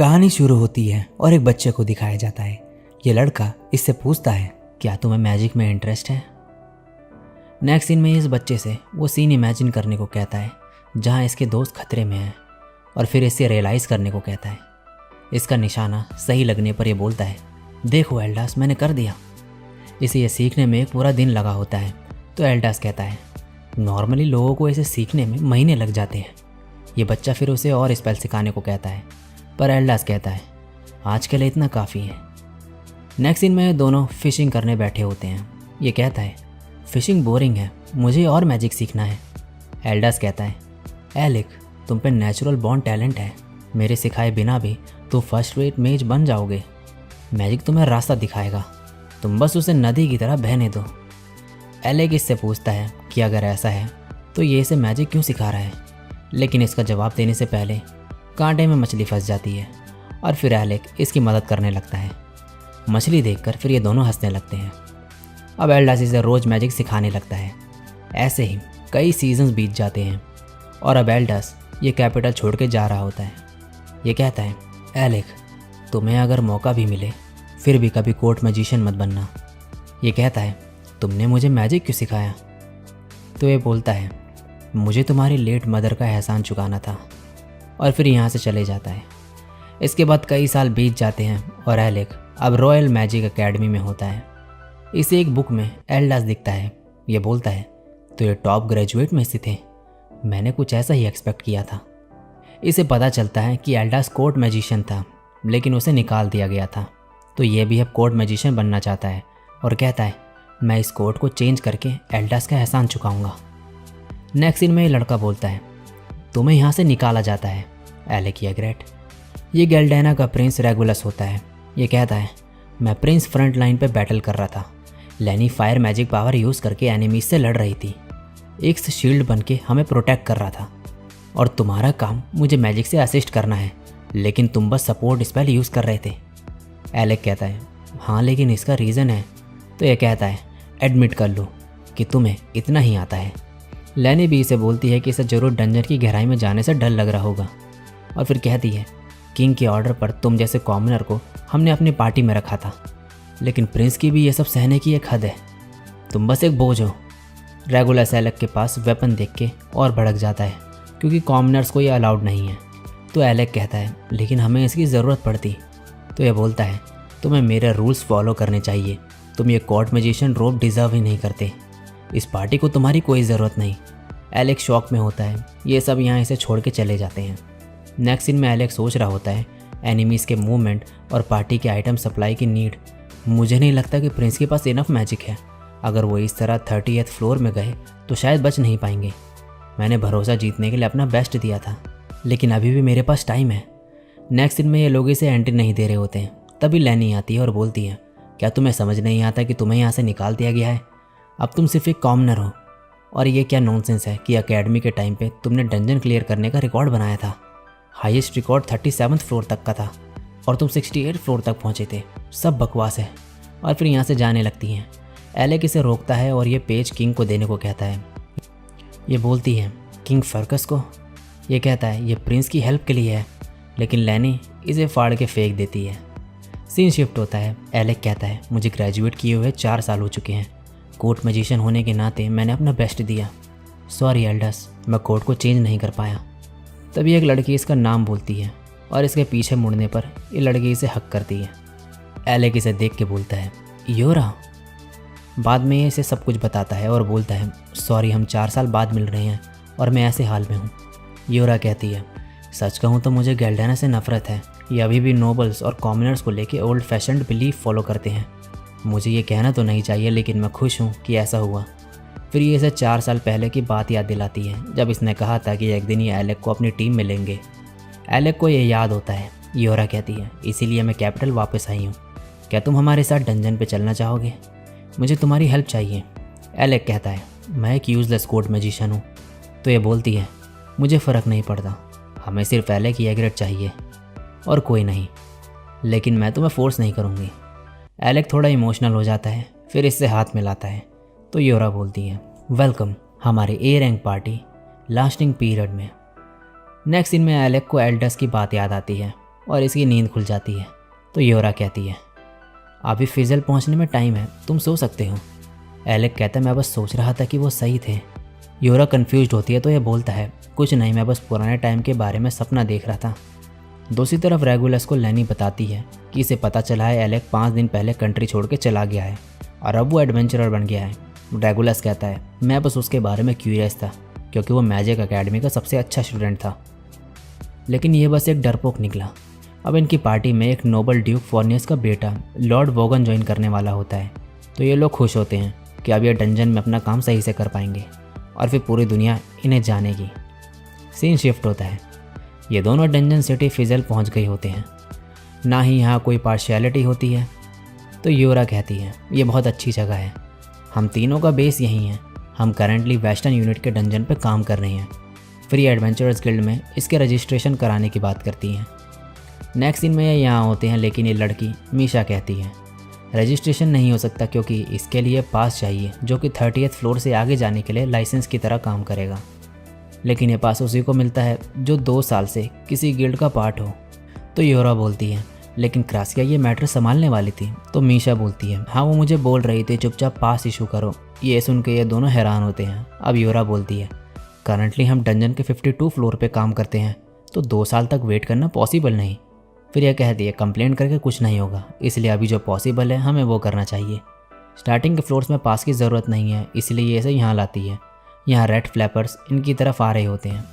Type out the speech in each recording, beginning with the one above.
कहानी शुरू होती है और एक बच्चे को दिखाया जाता है। ये लड़का इससे पूछता है, क्या तुम्हें मैजिक में इंटरेस्ट है? नेक्स्ट सीन में इस बच्चे से वो सीन इमेजिन करने को कहता है जहाँ इसके दोस्त खतरे में हैं, और फिर इसे रियलाइज़ करने को कहता है। इसका निशाना सही लगने पर यह बोलता है, देखो एल्डास, मैंने कर दिया। इसे यह सीखने में एक पूरा दिन लगा होता है। तो एल्डास कहता है, नॉर्मली लोगों को इसे सीखने में महीने लग जाते हैं। ये बच्चा फिर उसे और स्पेल सिखाने को कहता है, पर एल्डास कहता है, आज के लिए इतना काफ़ी है। नेक्स्ट सीन में दोनों फिशिंग करने बैठे होते हैं। ये कहता है, फिशिंग बोरिंग है, मुझे और मैजिक सीखना है। एल्डास कहता है, एलेक, तुम पे नेचुरल बॉर्न टैलेंट है, मेरे सिखाए बिना भी तुम फर्स्ट रेट मेज बन जाओगे। मैजिक तुम्हें रास्ता दिखाएगा, तुम बस उसे नदी की तरह बहने दो। एलेक इससे पूछता है कि अगर ऐसा है तो ये इसे मैजिक क्यों सिखा रहा है, लेकिन इसका जवाब देने से पहले कांटे में मछली फंस जाती है और फिर एलेक इसकी मदद करने लगता है। मछली देखकर फिर ये दोनों हंसने लगते हैं। अब एल्डास इसे रोज़ मैजिक सिखाने लगता है। ऐसे ही कई सीजन्स बीत जाते हैं और अब एल्डास ये कैपिटल छोड़ के जा रहा होता है। ये कहता है, एलेक, तुम्हें अगर मौका भी मिले फिर भी कभी कोर्ट मैजिशियन मत बनना। ये कहता है, तुमने मुझे मैजिक क्यों सिखाया? तो ये बोलता है, मुझे तुम्हारी लेट मदर का एहसान चुकाना था, और फिर यहाँ से चले जाता है। इसके बाद कई साल बीत जाते हैं और एलेक अब रॉयल मैजिक एकेडमी में होता है। इसे एक बुक में एल्डास दिखता है। ये बोलता है, तो ये टॉप ग्रेजुएट में से थे, मैंने कुछ ऐसा ही एक्सपेक्ट किया था। इसे पता चलता है कि एल्डास कोर्ट मैजिशियन था, लेकिन उसे निकाल दिया गया था। तो ये भी अब कोर्ट मैजिशियन बनना चाहता है और कहता है, मैं इस कोर्ट को चेंज करके एल्डास का एहसान चुकाऊंगा। नेक्स्ट सीन में ये लड़का बोलता है, तुम्हें यहाँ से निकाला जाता है। एलेक एग्रेट। ये गेल्डेना का प्रिंस रेगुलस होता है। ये कहता है, मैं प्रिंस फ्रंट लाइन पे बैटल कर रहा था। लैनी फायर मैजिक पावर यूज़ करके एनिमीज से लड़ रही थी, एक शील्ड बन के हमें प्रोटेक्ट कर रहा था, और तुम्हारा काम मुझे मैजिक से असिस्ट करना है, लेकिन तुम बस सपोर्ट स्पेल यूज़ कर रहे थे। एलेक कहता है, हाँ लेकिन इसका रीज़न है। तो ये कहता है, एडमिट कर लो कि तुम्हें इतना ही आता है। लैनी भी इसे बोलती है कि इसे जरूर डंजन की गहराई में जाने से डर लग रहा होगा, और फिर कहती है, किंग के ऑर्डर पर तुम जैसे कॉमनर को हमने अपनी पार्टी में रखा था, लेकिन प्रिंस की भी ये सब सहने की एक हद है, तुम बस एक बोझ हो। रेगुलस एलेक के पास वेपन देख के और भड़क जाता है, क्योंकि कॉमनर्स को ये अलाउड नहीं है। तो एलेक कहता है, लेकिन हमें इसकी ज़रूरत पड़ती। तो ये बोलता है, तुम्हें मेरे रूल्स फॉलो करने चाहिए, तुम ये कोर्ट मैजिशियन रोब डिज़र्व ही नहीं करते, इस पार्टी को तुम्हारी कोई ज़रूरत नहीं। एलेक शॉक में होता है। ये सब यहाँ इसे छोड़ के चले जाते हैं। नेक्स्ट सीन में एलेक सोच रहा होता है, एनिमीज़ के मूवमेंट और पार्टी के आइटम सप्लाई की नीड। मुझे नहीं लगता कि प्रिंस के पास इनफ मैजिक है। अगर वो इस तरह 30th फ्लोर में गए तो शायद बच नहीं पाएंगे। मैंने भरोसा जीतने के लिए अपना बेस्ट दिया था, लेकिन अभी भी मेरे पास टाइम है। नेक्स्ट सीन में ये लोग इसे एंट्री नहीं दे रहे होते हैं। तभी लैनी आती है और बोलती है, क्या तुम्हें समझ नहीं आता कि तुम्हें यहाँ से निकाल दिया गया है? अब तुम सिर्फ एक कॉमनर हो। और ये क्या नॉनसेंस है कि एकेडमी के टाइम पे तुमने डंजन क्लियर करने का रिकॉर्ड बनाया था। हाईएस्ट रिकॉर्ड 37th फ्लोर तक का था और तुम 68 फ्लोर तक पहुँचे थे। सब बकवास है। और फिर यहाँ से जाने लगती हैं। एलेक इसे रोकता है और ये पेज किंग को देने को कहता है। ये बोलती है, किंग फर्कस को? ये कहता है, ये प्रिंस की हेल्प के लिए है, लेकिन लैनी इसे फाड़ के फेंक देती है। सीन शिफ्ट होता है। एलेक कहता है, मुझे ग्रेजुएट किए हुए 4 साल हो चुके हैं। कोर्ट मैजिशियन होने के नाते मैंने अपना बेस्ट दिया। सॉरी एल्डस, मैं कोर्ट को चेंज नहीं कर पाया। तभी एक लड़की इसका नाम बोलती है और इसके पीछे मुड़ने पर ये लड़की इसे हक करती है। एलेक इसे देख के बोलता है, योरा। बाद में ये इसे सब कुछ बताता है और बोलता है, सॉरी, हम 4 साल बाद मिल रहे हैं और मैं ऐसे हाल में हूँ। योरा कहती है, सच कहूँ तो मुझे गेल्डेना से नफरत है। ये अभी भी नोबल्स और कॉमनर्स को लेके ओल्ड फैशन्ड बिलीफ फॉलो करते हैं। मुझे ये कहना तो नहीं चाहिए, लेकिन मैं खुश हूँ कि ऐसा हुआ। फिर ये इसे 4 साल पहले की बात याद दिलाती है, जब इसने कहा था कि एक दिन ये एलेक को अपनी टीम में लेंगे। एलेक को ये याद होता है। योरा कहती है, इसीलिए मैं कैपिटल वापस आई हूँ। क्या तुम हमारे साथ डंजन पे चलना चाहोगे? मुझे तुम्हारी हेल्प चाहिए। एलेक कहता है, मैं एक यूजलेस कोर्ट मैजिशियन हूँ। तो ये बोलती है, मुझे फ़र्क नहीं पड़ता, हमें सिर्फ एलेक एग्रेट चाहिए और कोई नहीं, लेकिन मैं तुम्हें फोर्स नहीं करूँगी। एलेक थोड़ा इमोशनल हो जाता है, फिर इससे हाथ मिलाता है। तो योरा बोलती है, वेलकम हमारे A rank party lasting period में। नेक्स्ट सीन में एलेक को एल्डस की बात याद आती है। और इसकी नींद खुल जाती है। तो योरा कहती है, अभी फिजल पहुंचने में टाइम है, तुम सो सकते हो। एलेक कहता है, मैं बस सोच रहा था कि वो सही थे। योरा कंफ्यूज्ड होती है तो यह बोलता है, कुछ नहीं, मैं बस पुराने टाइम के बारे में सपना देख रहा था। दूसरी तरफ रेगुलस को लैनी बताती है कि इसे पता चला है एलेक 5 दिन पहले कंट्री छोड़ के चला गया है और अब वो एडवेंचरर बन गया है। रेगुलस कहता है, मैं बस उसके बारे में क्यूरियस था क्योंकि वो मैजिक एकेडमी का सबसे अच्छा स्टूडेंट था, लेकिन ये बस एक डरपोक निकला। अब इनकी पार्टी में एक नोबल ड्यूक फॉर्नियस का बेटा लॉर्ड वोगन ज्वाइन करने वाला होता है। तो ये लोग खुश होते हैं कि अब ये डंजन में अपना काम सही से कर पाएंगे और फिर पूरी दुनिया इन्हें जानेगी। सीन शिफ्ट होता है, ये दोनों डंजन सिटी फिजल पहुंच गए होते हैं। ना ही यहाँ कोई पार्शियलिटी होती है। तो योरा कहती है, ये बहुत अच्छी जगह है, हम तीनों का बेस यहीं है। हम करंटली वेस्टर्न यूनिट के डंजन पे काम कर रहे हैं। फ्री एडवेंचरर्स गिल्ड में इसके रजिस्ट्रेशन कराने की बात करती हैं। नेक्स्ट सीन में ये यहाँ होते हैं, लेकिन ये लड़की मीशा कहती है रजिस्ट्रेशन नहीं हो सकता क्योंकि इसके लिए पास चाहिए जो कि 30th फ्लोर से आगे जाने के लिए लाइसेंस की तरह काम करेगा। लेकिन ये पास उसी को मिलता है जो 2 साल से किसी गिल्ड का पार्ट हो। तो योरा बोलती है, लेकिन क्रासिया ये मैटर संभालने वाली थी। तो मीशा बोलती है, हाँ वो मुझे बोल रही थी चुपचाप पास इशू करो। ये सुन के ये दोनों हैरान होते हैं। अब योरा बोलती है, करंटली हम डंजन के 52 फ्लोर पे काम करते हैं, तो 2 साल तक वेट करना पॉसिबल नहीं। फिर यह कहती है, कंप्लेंट करके कुछ नहीं होगा, इसलिए अभी जो पॉसिबल है हमें वो करना चाहिए। स्टार्टिंग के फ्लोर्स में पास की ज़रूरत नहीं है, इसलिए ये इसे यहाँ लाती है। यहाँ रेड फ्लैपर्स इनकी तरफ आ रहे होते हैं।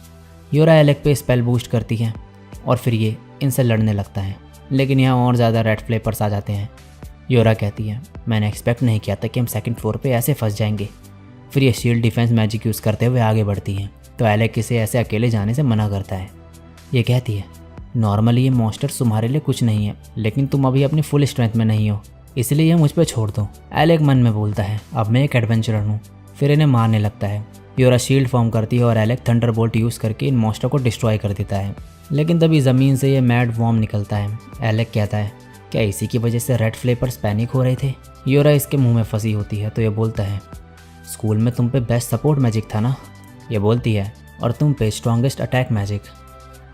योरा एलेक पे स्पेल बूस्ट करती है और फिर ये इनसे लड़ने लगता है, लेकिन यहाँ और ज़्यादा रेड फ्लैपर्स आ जाते हैं। योरा कहती है, मैंने एक्सपेक्ट नहीं किया था कि हम 2nd फ्लोर पे ऐसे फंस जाएंगे। फिर ये शील्ड डिफेंस मैजिक यूज़ करते हुए आगे बढ़ती हैं। तो एलेक इसे ऐसे अकेले जाने से मना करता है। ये कहती है, नॉर्मली ये मॉन्स्टर्स तुम्हारे लिए कुछ नहीं है, लेकिन तुम अभी अपनी फुल स्ट्रेंथ में नहीं हो, इसलिए ये मुझ पर छोड़ दो। एलेक मन में बोलता है, अब मैं एक एडवेंचरर हूँ। फिर इन्हें मारने लगता है। योरा शील्ड फॉर्म करती है और एलेक थंडरबोल्ट यूज़ करके इन मॉन्स्टर को डिस्ट्रॉय कर देता है। लेकिन तभी ज़मीन से ये मैड वॉर्म निकलता है। एलेक कहता है, क्या इसी की वजह से रेड फ्लेपर्स पैनिक हो रहे थे? योरा इसके मुंह में फंसी होती है। तो ये बोलता है, स्कूल में तुम पे बेस्ट सपोर्ट मैजिक था ना? ये बोलती है, और तुम पे स्ट्रॉन्गेस्ट अटैक मैजिक।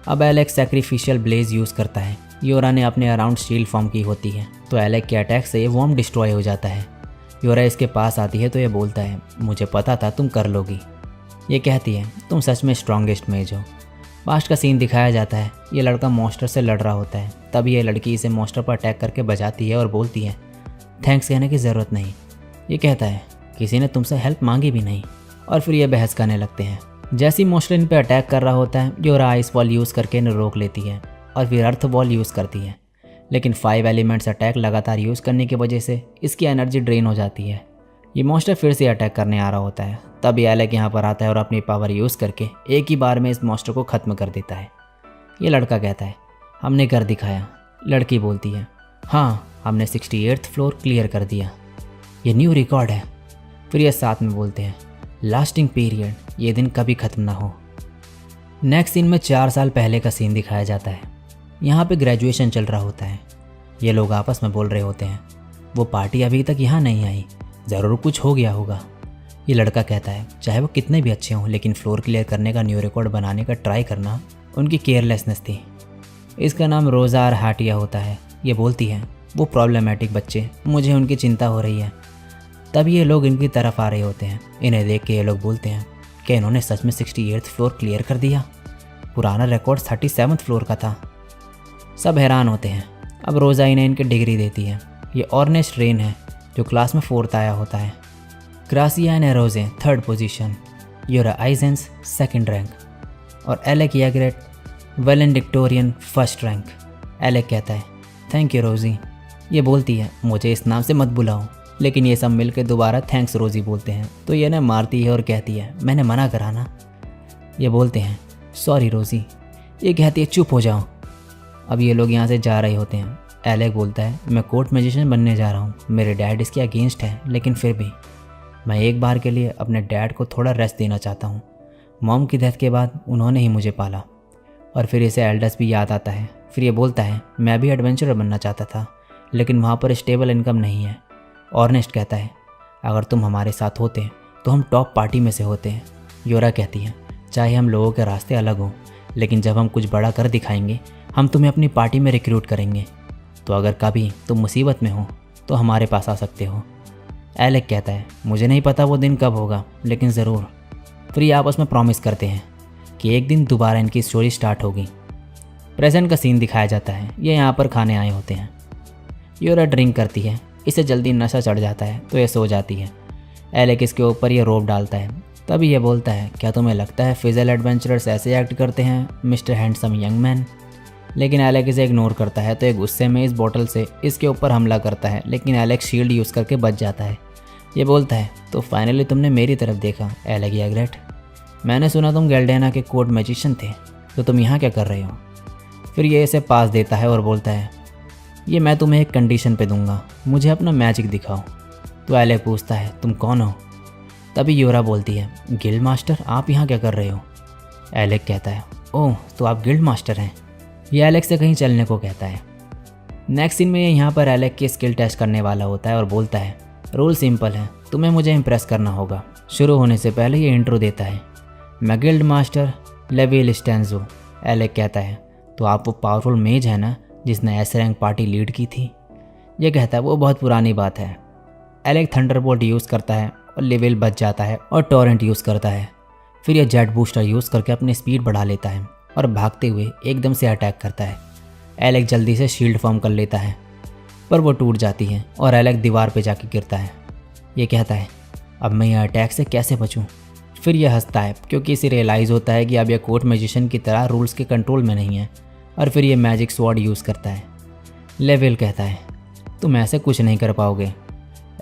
अब एलेक सैक्रिफिशियल ब्लेज यूज़ करता है। योरा ने अपने अराउंड शील्ड फॉर्म की होती है, तो एलेक के अटैक से ये वॉर्म डिस्ट्रॉय हो जाता है। योरा इसके पास आती है तो ये बोलता है, मुझे पता था तुम कर लोगी। ये कहती है, तुम सच में स्ट्रॉन्गेस्ट मेज हो। पास्ट का सीन दिखाया जाता है। ये लड़का मॉन्स्टर से लड़ रहा होता है। तभी ये लड़की इसे मॉन्स्टर पर अटैक करके बचाती है और बोलती है, थैंक्स कहने की ज़रूरत नहीं। ये कहता है, किसी ने तुमसे हेल्प मांगी भी नहीं। और फिर ये बहस करने लगते हैं। जैसे ही मॉन्स्टर इन पर अटैक कर रहा होता है, योरा आइस वॉल यूज़ करके इन्हें रोक लेती है और फिर अर्थ वॉल यूज़ करती है। लेकिन 5 एलिमेंट्स अटैक लगातार यूज़ करने की वजह से इसकी एनर्जी ड्रेन हो जाती है। ये मॉन्स्टर फिर से अटैक करने आ रहा होता है। तभी एलेक यहाँ पर आता है और अपनी पावर यूज़ करके एक ही बार में इस मॉन्स्टर को ख़त्म कर देता है। ये लड़का कहता है, हमने कर दिखाया। लड़की बोलती है, हाँ हमने 68th फ्लोर क्लियर कर दिया, ये न्यू रिकॉर्ड है। फिर ये साथ में बोलते हैं, लास्टिंग पीरियड, ये दिन कभी ख़त्म ना हो। नेक्स्ट सीन में 4 साल पहले का सीन दिखाया जाता है। यहाँ पे ग्रेजुएशन चल रहा होता है। ये लोग आपस में बोल रहे होते हैं, वो पार्टी अभी तक यहाँ नहीं आई, ज़रूर कुछ हो गया होगा। ये लड़का कहता है, चाहे वो कितने भी अच्छे हों, लेकिन फ्लोर क्लियर करने का न्यू रिकॉर्ड बनाने का ट्राई करना उनकी केयरलेसनेस थी। इसका नाम रोज़ार हाटिया होता है। ये बोलती है, वो प्रॉब्लमेटिक बच्चे, मुझे उनकी चिंता हो रही है। तभी ये लोग इनकी तरफ आ रहे होते हैं। इन्हें देख के ये लोग बोलते हैं कि इन्होंने सच में 68th फ्लोर क्लियर कर दिया, पुराना रिकॉर्ड 37th फ्लोर का था। सब हैरान होते हैं। अब रोज़ा इन्हें इनकी डिग्री देती है। ये ऑर्नेस्ट रेन है जो क्लास में 4th आया होता है। ग्रासिया एंड एरोजे 3rd पोजीशन, योरा आइजेंस 2nd रैंक और एलेक याग्रेट वेलेंडिक्टोरियन 1st रैंक। एलेक कहता है, थैंक यू रोज़ी। ये बोलती है, मुझे इस नाम से मत बुलाओ। लेकिन ये सब मिलकर दोबारा थैंक्स रोज़ी बोलते हैं। तो ये ना मारती है और कहती है, मैंने मना करा ना। ये बोलते हैं, सॉरी रोज़ी। ये कहती है, चुप हो जाओ। अब ये लोग यहाँ से जा रहे होते हैं। एलेक बोलता है, मैं कोर्ट मैजिशियन बनने जा रहा हूँ। मेरे डैड इसके अगेंस्ट है, लेकिन फिर भी मैं एक बार के लिए अपने डैड को थोड़ा रेस्ट देना चाहता हूँ। मॉम की डेथ के बाद उन्होंने ही मुझे पाला। और फिर इसे एल्डस भी याद आता है। फिर ये बोलता है, मैं भी एडवेंचरर बनना चाहता था, लेकिन वहाँ पर स्टेबल इनकम नहीं है। ऑर्नेस्ट कहता है, अगर तुम हमारे साथ होते तो हम टॉप पार्टी में से होते। योरा कहती है, चाहे हम लोगों के रास्ते अलग हों, लेकिन जब हम कुछ बड़ा कर दिखाएंगे हम तुम्हें अपनी पार्टी में रिक्रूट करेंगे, तो अगर कभी तुम मुसीबत में हो तो हमारे पास आ सकते हो। एलेक कहता है मुझे नहीं पता वो दिन कब होगा, लेकिन ज़रूर। फिर ये आपस में प्रॉमिस करते हैं कि एक दिन दोबारा इनकी स्टोरी स्टार्ट होगी। प्रेजेंट का सीन दिखाया जाता है। ये यहाँ पर खाने आए होते हैं। योरा ड्रिंक करती है, इसे जल्दी नशा चढ़ जाता है तो ये सो जाती है। एलेक इसके ऊपर ये रोप डालता है। तभी ये बोलता है क्या तुम्हें लगता है फिजल एडवेंचरर्स ऐसे एक्ट करते हैं मिस्टर हैंडसम यंग मैन? लेकिन एलेक इसे इग्नोर करता है तो एक गुस्से में इस बोतल से इसके ऊपर हमला करता है, लेकिन एलेक शील्ड यूज़ करके बच जाता है। ये बोलता है तो फाइनली तुमने मेरी तरफ देखा एलेक एग्रेट। मैंने सुना तुम गेल्डेना के कोड मैजिशियन थे, तो तुम यहाँ क्या कर रहे हो? फिर ये इसे पास देता है और बोलता है ये मैं तुम्हें एक कंडीशन पे दूंगा, मुझे अपना मैजिक दिखाओ। तो एलेक पूछता है तुम कौन हो? तभी योरा बोलती है गिल्ड मास्टर, आप यहाँ क्या कर रहे हो? एलेक कहता है ओह तो आप गिल्ड मास्टर हैं। ये एलेक से कहीं चलने को कहता है। नेक्स्ट सीन में ये यहाँ पर एलेक की स्किल टेस्ट करने वाला होता है और बोलता है रूल सिंपल है, तुम्हें मुझे इम्प्रेस करना होगा। शुरू होने से पहले ये इंट्रो देता है, मैं गिल्ड मास्टर लेविल स्टेंजो। एलेक कहता है तो आप वो पावरफुल मेज है ना जिसने एस रैंक पार्टी लीड की थी? ये कहता है वो बहुत पुरानी बात है। एलेक थंडरबोल्ट यूज़ करता है और लेवल बच जाता है और टॉरेंट यूज़ करता है। फिर यह जेट बूस्टर यूज़ करके अपनी स्पीड बढ़ा लेता है और भागते हुए एकदम से अटैक करता है। एलेक जल्दी से शील्ड फॉर्म कर लेता है, पर वो टूट जाती है और एलेक दीवार पे जाके गिरता है। ये कहता है अब मैं यह अटैक से कैसे बचूं? फिर यह हंसता है क्योंकि इसे रियलाइज़ होता है कि अब यह कोर्ट मैजिशियन की तरह रूल्स के कंट्रोल में नहीं है, और फिर ये मैजिक स्वॉर्ड यूज़ करता है। लेवल कहता है तुम ऐसे कुछ नहीं कर पाओगे।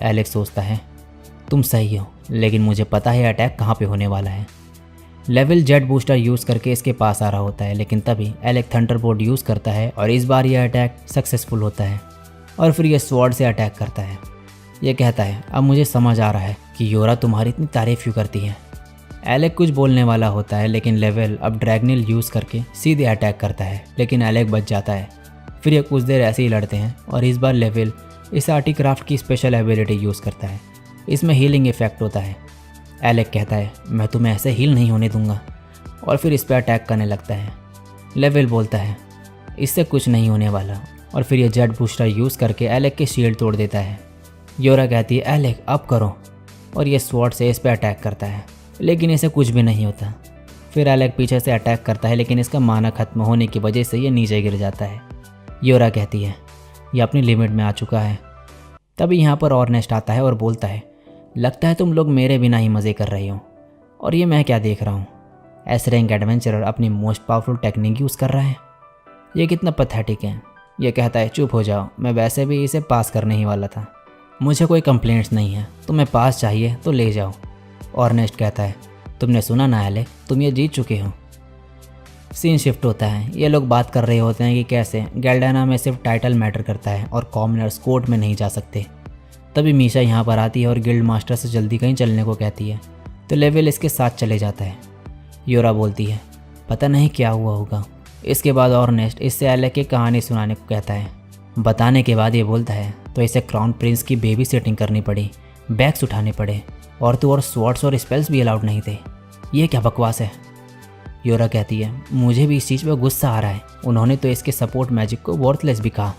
एलेक सोचता है तुम सही हो, लेकिन मुझे पता है अटैक कहाँ पे होने वाला है। लेवल जेट बूस्टर यूज़ करके इसके पास आ रहा होता है, लेकिन तभी एलेक थंडरबोल्ट यूज़ करता है और इस बार यह अटैक सक्सेसफुल होता है और फिर यह स्वॉर्ड से अटैक करता है। यह कहता है अब मुझे समझ आ रहा है कि योरा तुम्हारी इतनी तारीफ़ क्यों करती है। एलेक कुछ बोलने वाला होता है, लेकिन लेवल अब ड्रैगनिल यूज़ करके सीधे अटैक करता है, लेकिन एलेक बच जाता है। फिर ये कुछ देर ऐसे ही लड़ते हैं और इस बार लेवल इस आर्टिक्राफ्ट की स्पेशल एबिलिटी यूज़ करता है। इसमें हीलिंग इफेक्ट होता है। एलेक कहता है मैं तुम्हें ऐसे हील नहीं होने दूंगा, और फिर इस पर अटैक करने लगता है। लेवल बोलता है इससे कुछ नहीं होने वाला, और फिर ये जेट बूस्टर यूज़ करके एलेक की शील्ड तोड़ देता है। योरा कहती है एलेक अब करो, और ये स्वॉर्ड से इस पर अटैक करता है, लेकिन इसे कुछ भी नहीं होता। फिर एलेक पीछे से अटैक करता है, लेकिन इसका माना खत्म होने की वजह से ये नीचे गिर जाता है। योरा कहती है ये अपनी लिमिट में आ चुका है। तभी यहाँ पर ऑर्नेस्ट आता है और बोलता है लगता है तुम लोग मेरे बिना ही मज़े कर रहे हो, और ये मैं क्या देख रहा हूँ? एस रैंक एडवेंचरर अपनी मोस्ट पावरफुल टेक्निक यूज़ कर रहा है, ये कितना पैथेटिक है। ये कहता है चुप हो जाओ, मैं वैसे भी इसे पास करने ही वाला था, मुझे कोई कंप्लेंट्स नहीं है, तुम्हें पास चाहिए तो ले जाओ। ऑर्नेस्ट कहता है तुमने सुना ना एलेक, तुम ये जीत चुके हो। सीन शिफ्ट होता है। ये लोग बात कर रहे होते हैं कि कैसे गेल्डेना में सिर्फ टाइटल मैटर करता है और कॉमनर्स कोर्ट में नहीं जा सकते। तभी मीशा यहाँ पर आती है और गिल्ड मास्टर से जल्दी कहीं चलने को कहती है, तो लेवल इसके साथ चले जाता है। योरा बोलती है पता नहीं क्या हुआ होगा। इसके बाद ऑर्नेस्ट इससे एलेक की कहानी सुनाने को कहता है। बताने के बाद ये बोलता है तो इसे क्राउन प्रिंस की बेबी सेटिंग करनी पड़ी, बैग्स उठाने पड़े, और तो और स्वॉर्ड्स और स्पेल्स भी अलाउड नहीं थे। ये क्या बकवास है? योरा कहती है मुझे भी इस चीज़ पर गुस्सा आ रहा है, उन्होंने तो इसके सपोर्ट मैजिक को वर्थलेस भी कहा।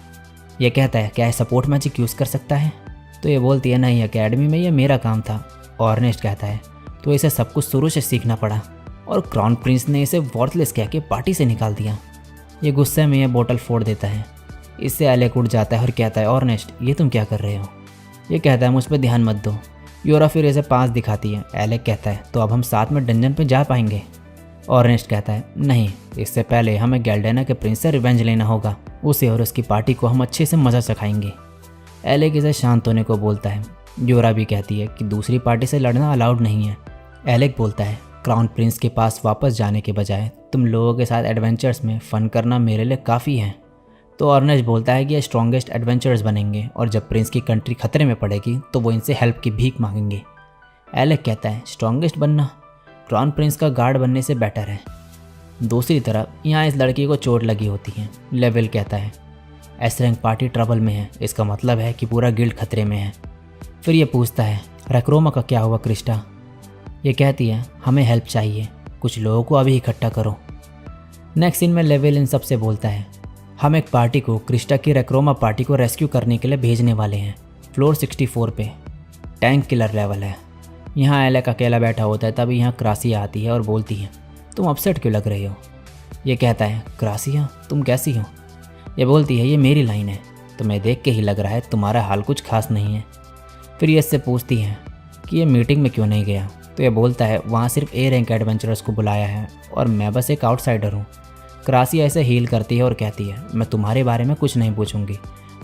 यह कहता है क्या सपोर्ट मैजिक यूज़ कर सकता है? तो ये बोलती है नहीं, एकेडमी में ये मेरा काम था। ऑर्नेस्ट कहता है तो इसे सब कुछ शुरू से सीखना पड़ा, और क्राउन प्रिंस ने इसे वर्थलेस कह के पार्टी से निकाल दिया। ये गुस्से में यह बोतल फोड़ देता है। इससे एलेक उठ जाता है और कहता है ऑर्नेस्ट ये तुम क्या कर रहे हो? ये कहता है मुझ पर ध्यान मत दो। योरा फिर इसे पास दिखाती है। एलेक कहता है तो अब हम साथ में डंजन पे जा पाएंगे? ऑर्नेस्ट कहता है नहीं, इससे पहले हमें गेल्डेना के प्रिंस से रिवेंज लेना होगा, उसे और उसकी पार्टी को हम अच्छे से मज़ा चखाएंगे। एलेक इसे शांत होने को बोलता है। योरा भी कहती है कि दूसरी पार्टी से लड़ना अलाउड नहीं है। एलेक बोलता है क्राउन प्रिंस के पास वापस जाने के बजाय तुम लोगों के साथ एडवेंचर्स में फ़न करना मेरे लिए काफ़ी है। तो ऑर्नेस्ट बोलता है कि ये स्ट्रॉन्गेस्ट एडवेंचर्स बनेंगे, और जब प्रिंस की कंट्री खतरे में पड़ेगी तो वो इनसे हेल्प की भीख मांगेंगे। एलेक कहता है स्ट्रॉन्गेस्ट बनना क्राउन प्रिंस का गार्ड बनने से बेटर है। दूसरी तरफ यहाँ इस लड़की को चोट लगी होती है। लेवल कहता है एस रैंक पार्टी ट्रबल में है, इसका मतलब है कि पूरा गिल्ड खतरे में है। फिर ये पूछता है रक्रोमा का क्या हुआ क्रिस्टा? ये कहती है हमें हेल्प चाहिए, कुछ लोगों को अभी इकट्ठा करो। नेक्स्ट सीन में लेवल इन सब से बोलता है हम एक पार्टी को क्रिस्टा की रेक्रोमा पार्टी को रेस्क्यू करने के लिए भेजने वाले हैं। फ्लोर 64 पे टैंक किलर लेवल है। यहाँ एलेक अकेला बैठा होता है, तभी यहाँ क्रासिया आती है और बोलती है, तुम अपसेट क्यों लग रही हो? ये कहता है, क्रासिया तुम कैसी हो? ये बोलती है, ये मेरी लाइन है, तुम्हें देख के ही लग रहा है तुम्हारा हाल कुछ खास नहीं है। फिर ये इससे पूछती है कि ये मीटिंग में क्यों नहीं गया? तो ये बोलता है, वहाँ सिर्फ ए रैंक एडवेंचरर्स को बुलाया है और मैं बस एक आउटसाइडर हूँ। क्रासिया ऐसे हील करती है और कहती है, मैं तुम्हारे बारे में कुछ नहीं पूछूंगी,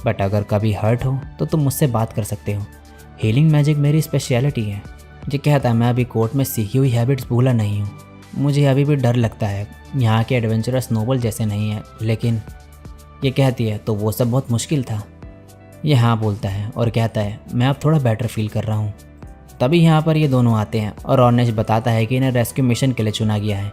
बट अगर कभी हर्ट हो तो तुम मुझसे बात कर सकते हो। हीलिंग मैजिक मेरी स्पेशलिटी है। ये कहता है, मैं अभी कोर्ट में सीखी हुई हैबिट्स भूला नहीं हूँ, मुझे अभी भी डर लगता है। यहाँ के एडवेंचरर्स नोबल जैसे नहीं है, लेकिन ये कहती है, तो वो सब बहुत मुश्किल था। ये हाँ बोलता है और कहता है, मैं अब थोड़ा बेटर फील कर रहा हूँ। तभी यहाँ पर ये दोनों आते हैं और ऑर्नेश बताता है कि इन्हें रेस्क्यू मिशन के लिए चुना गया है।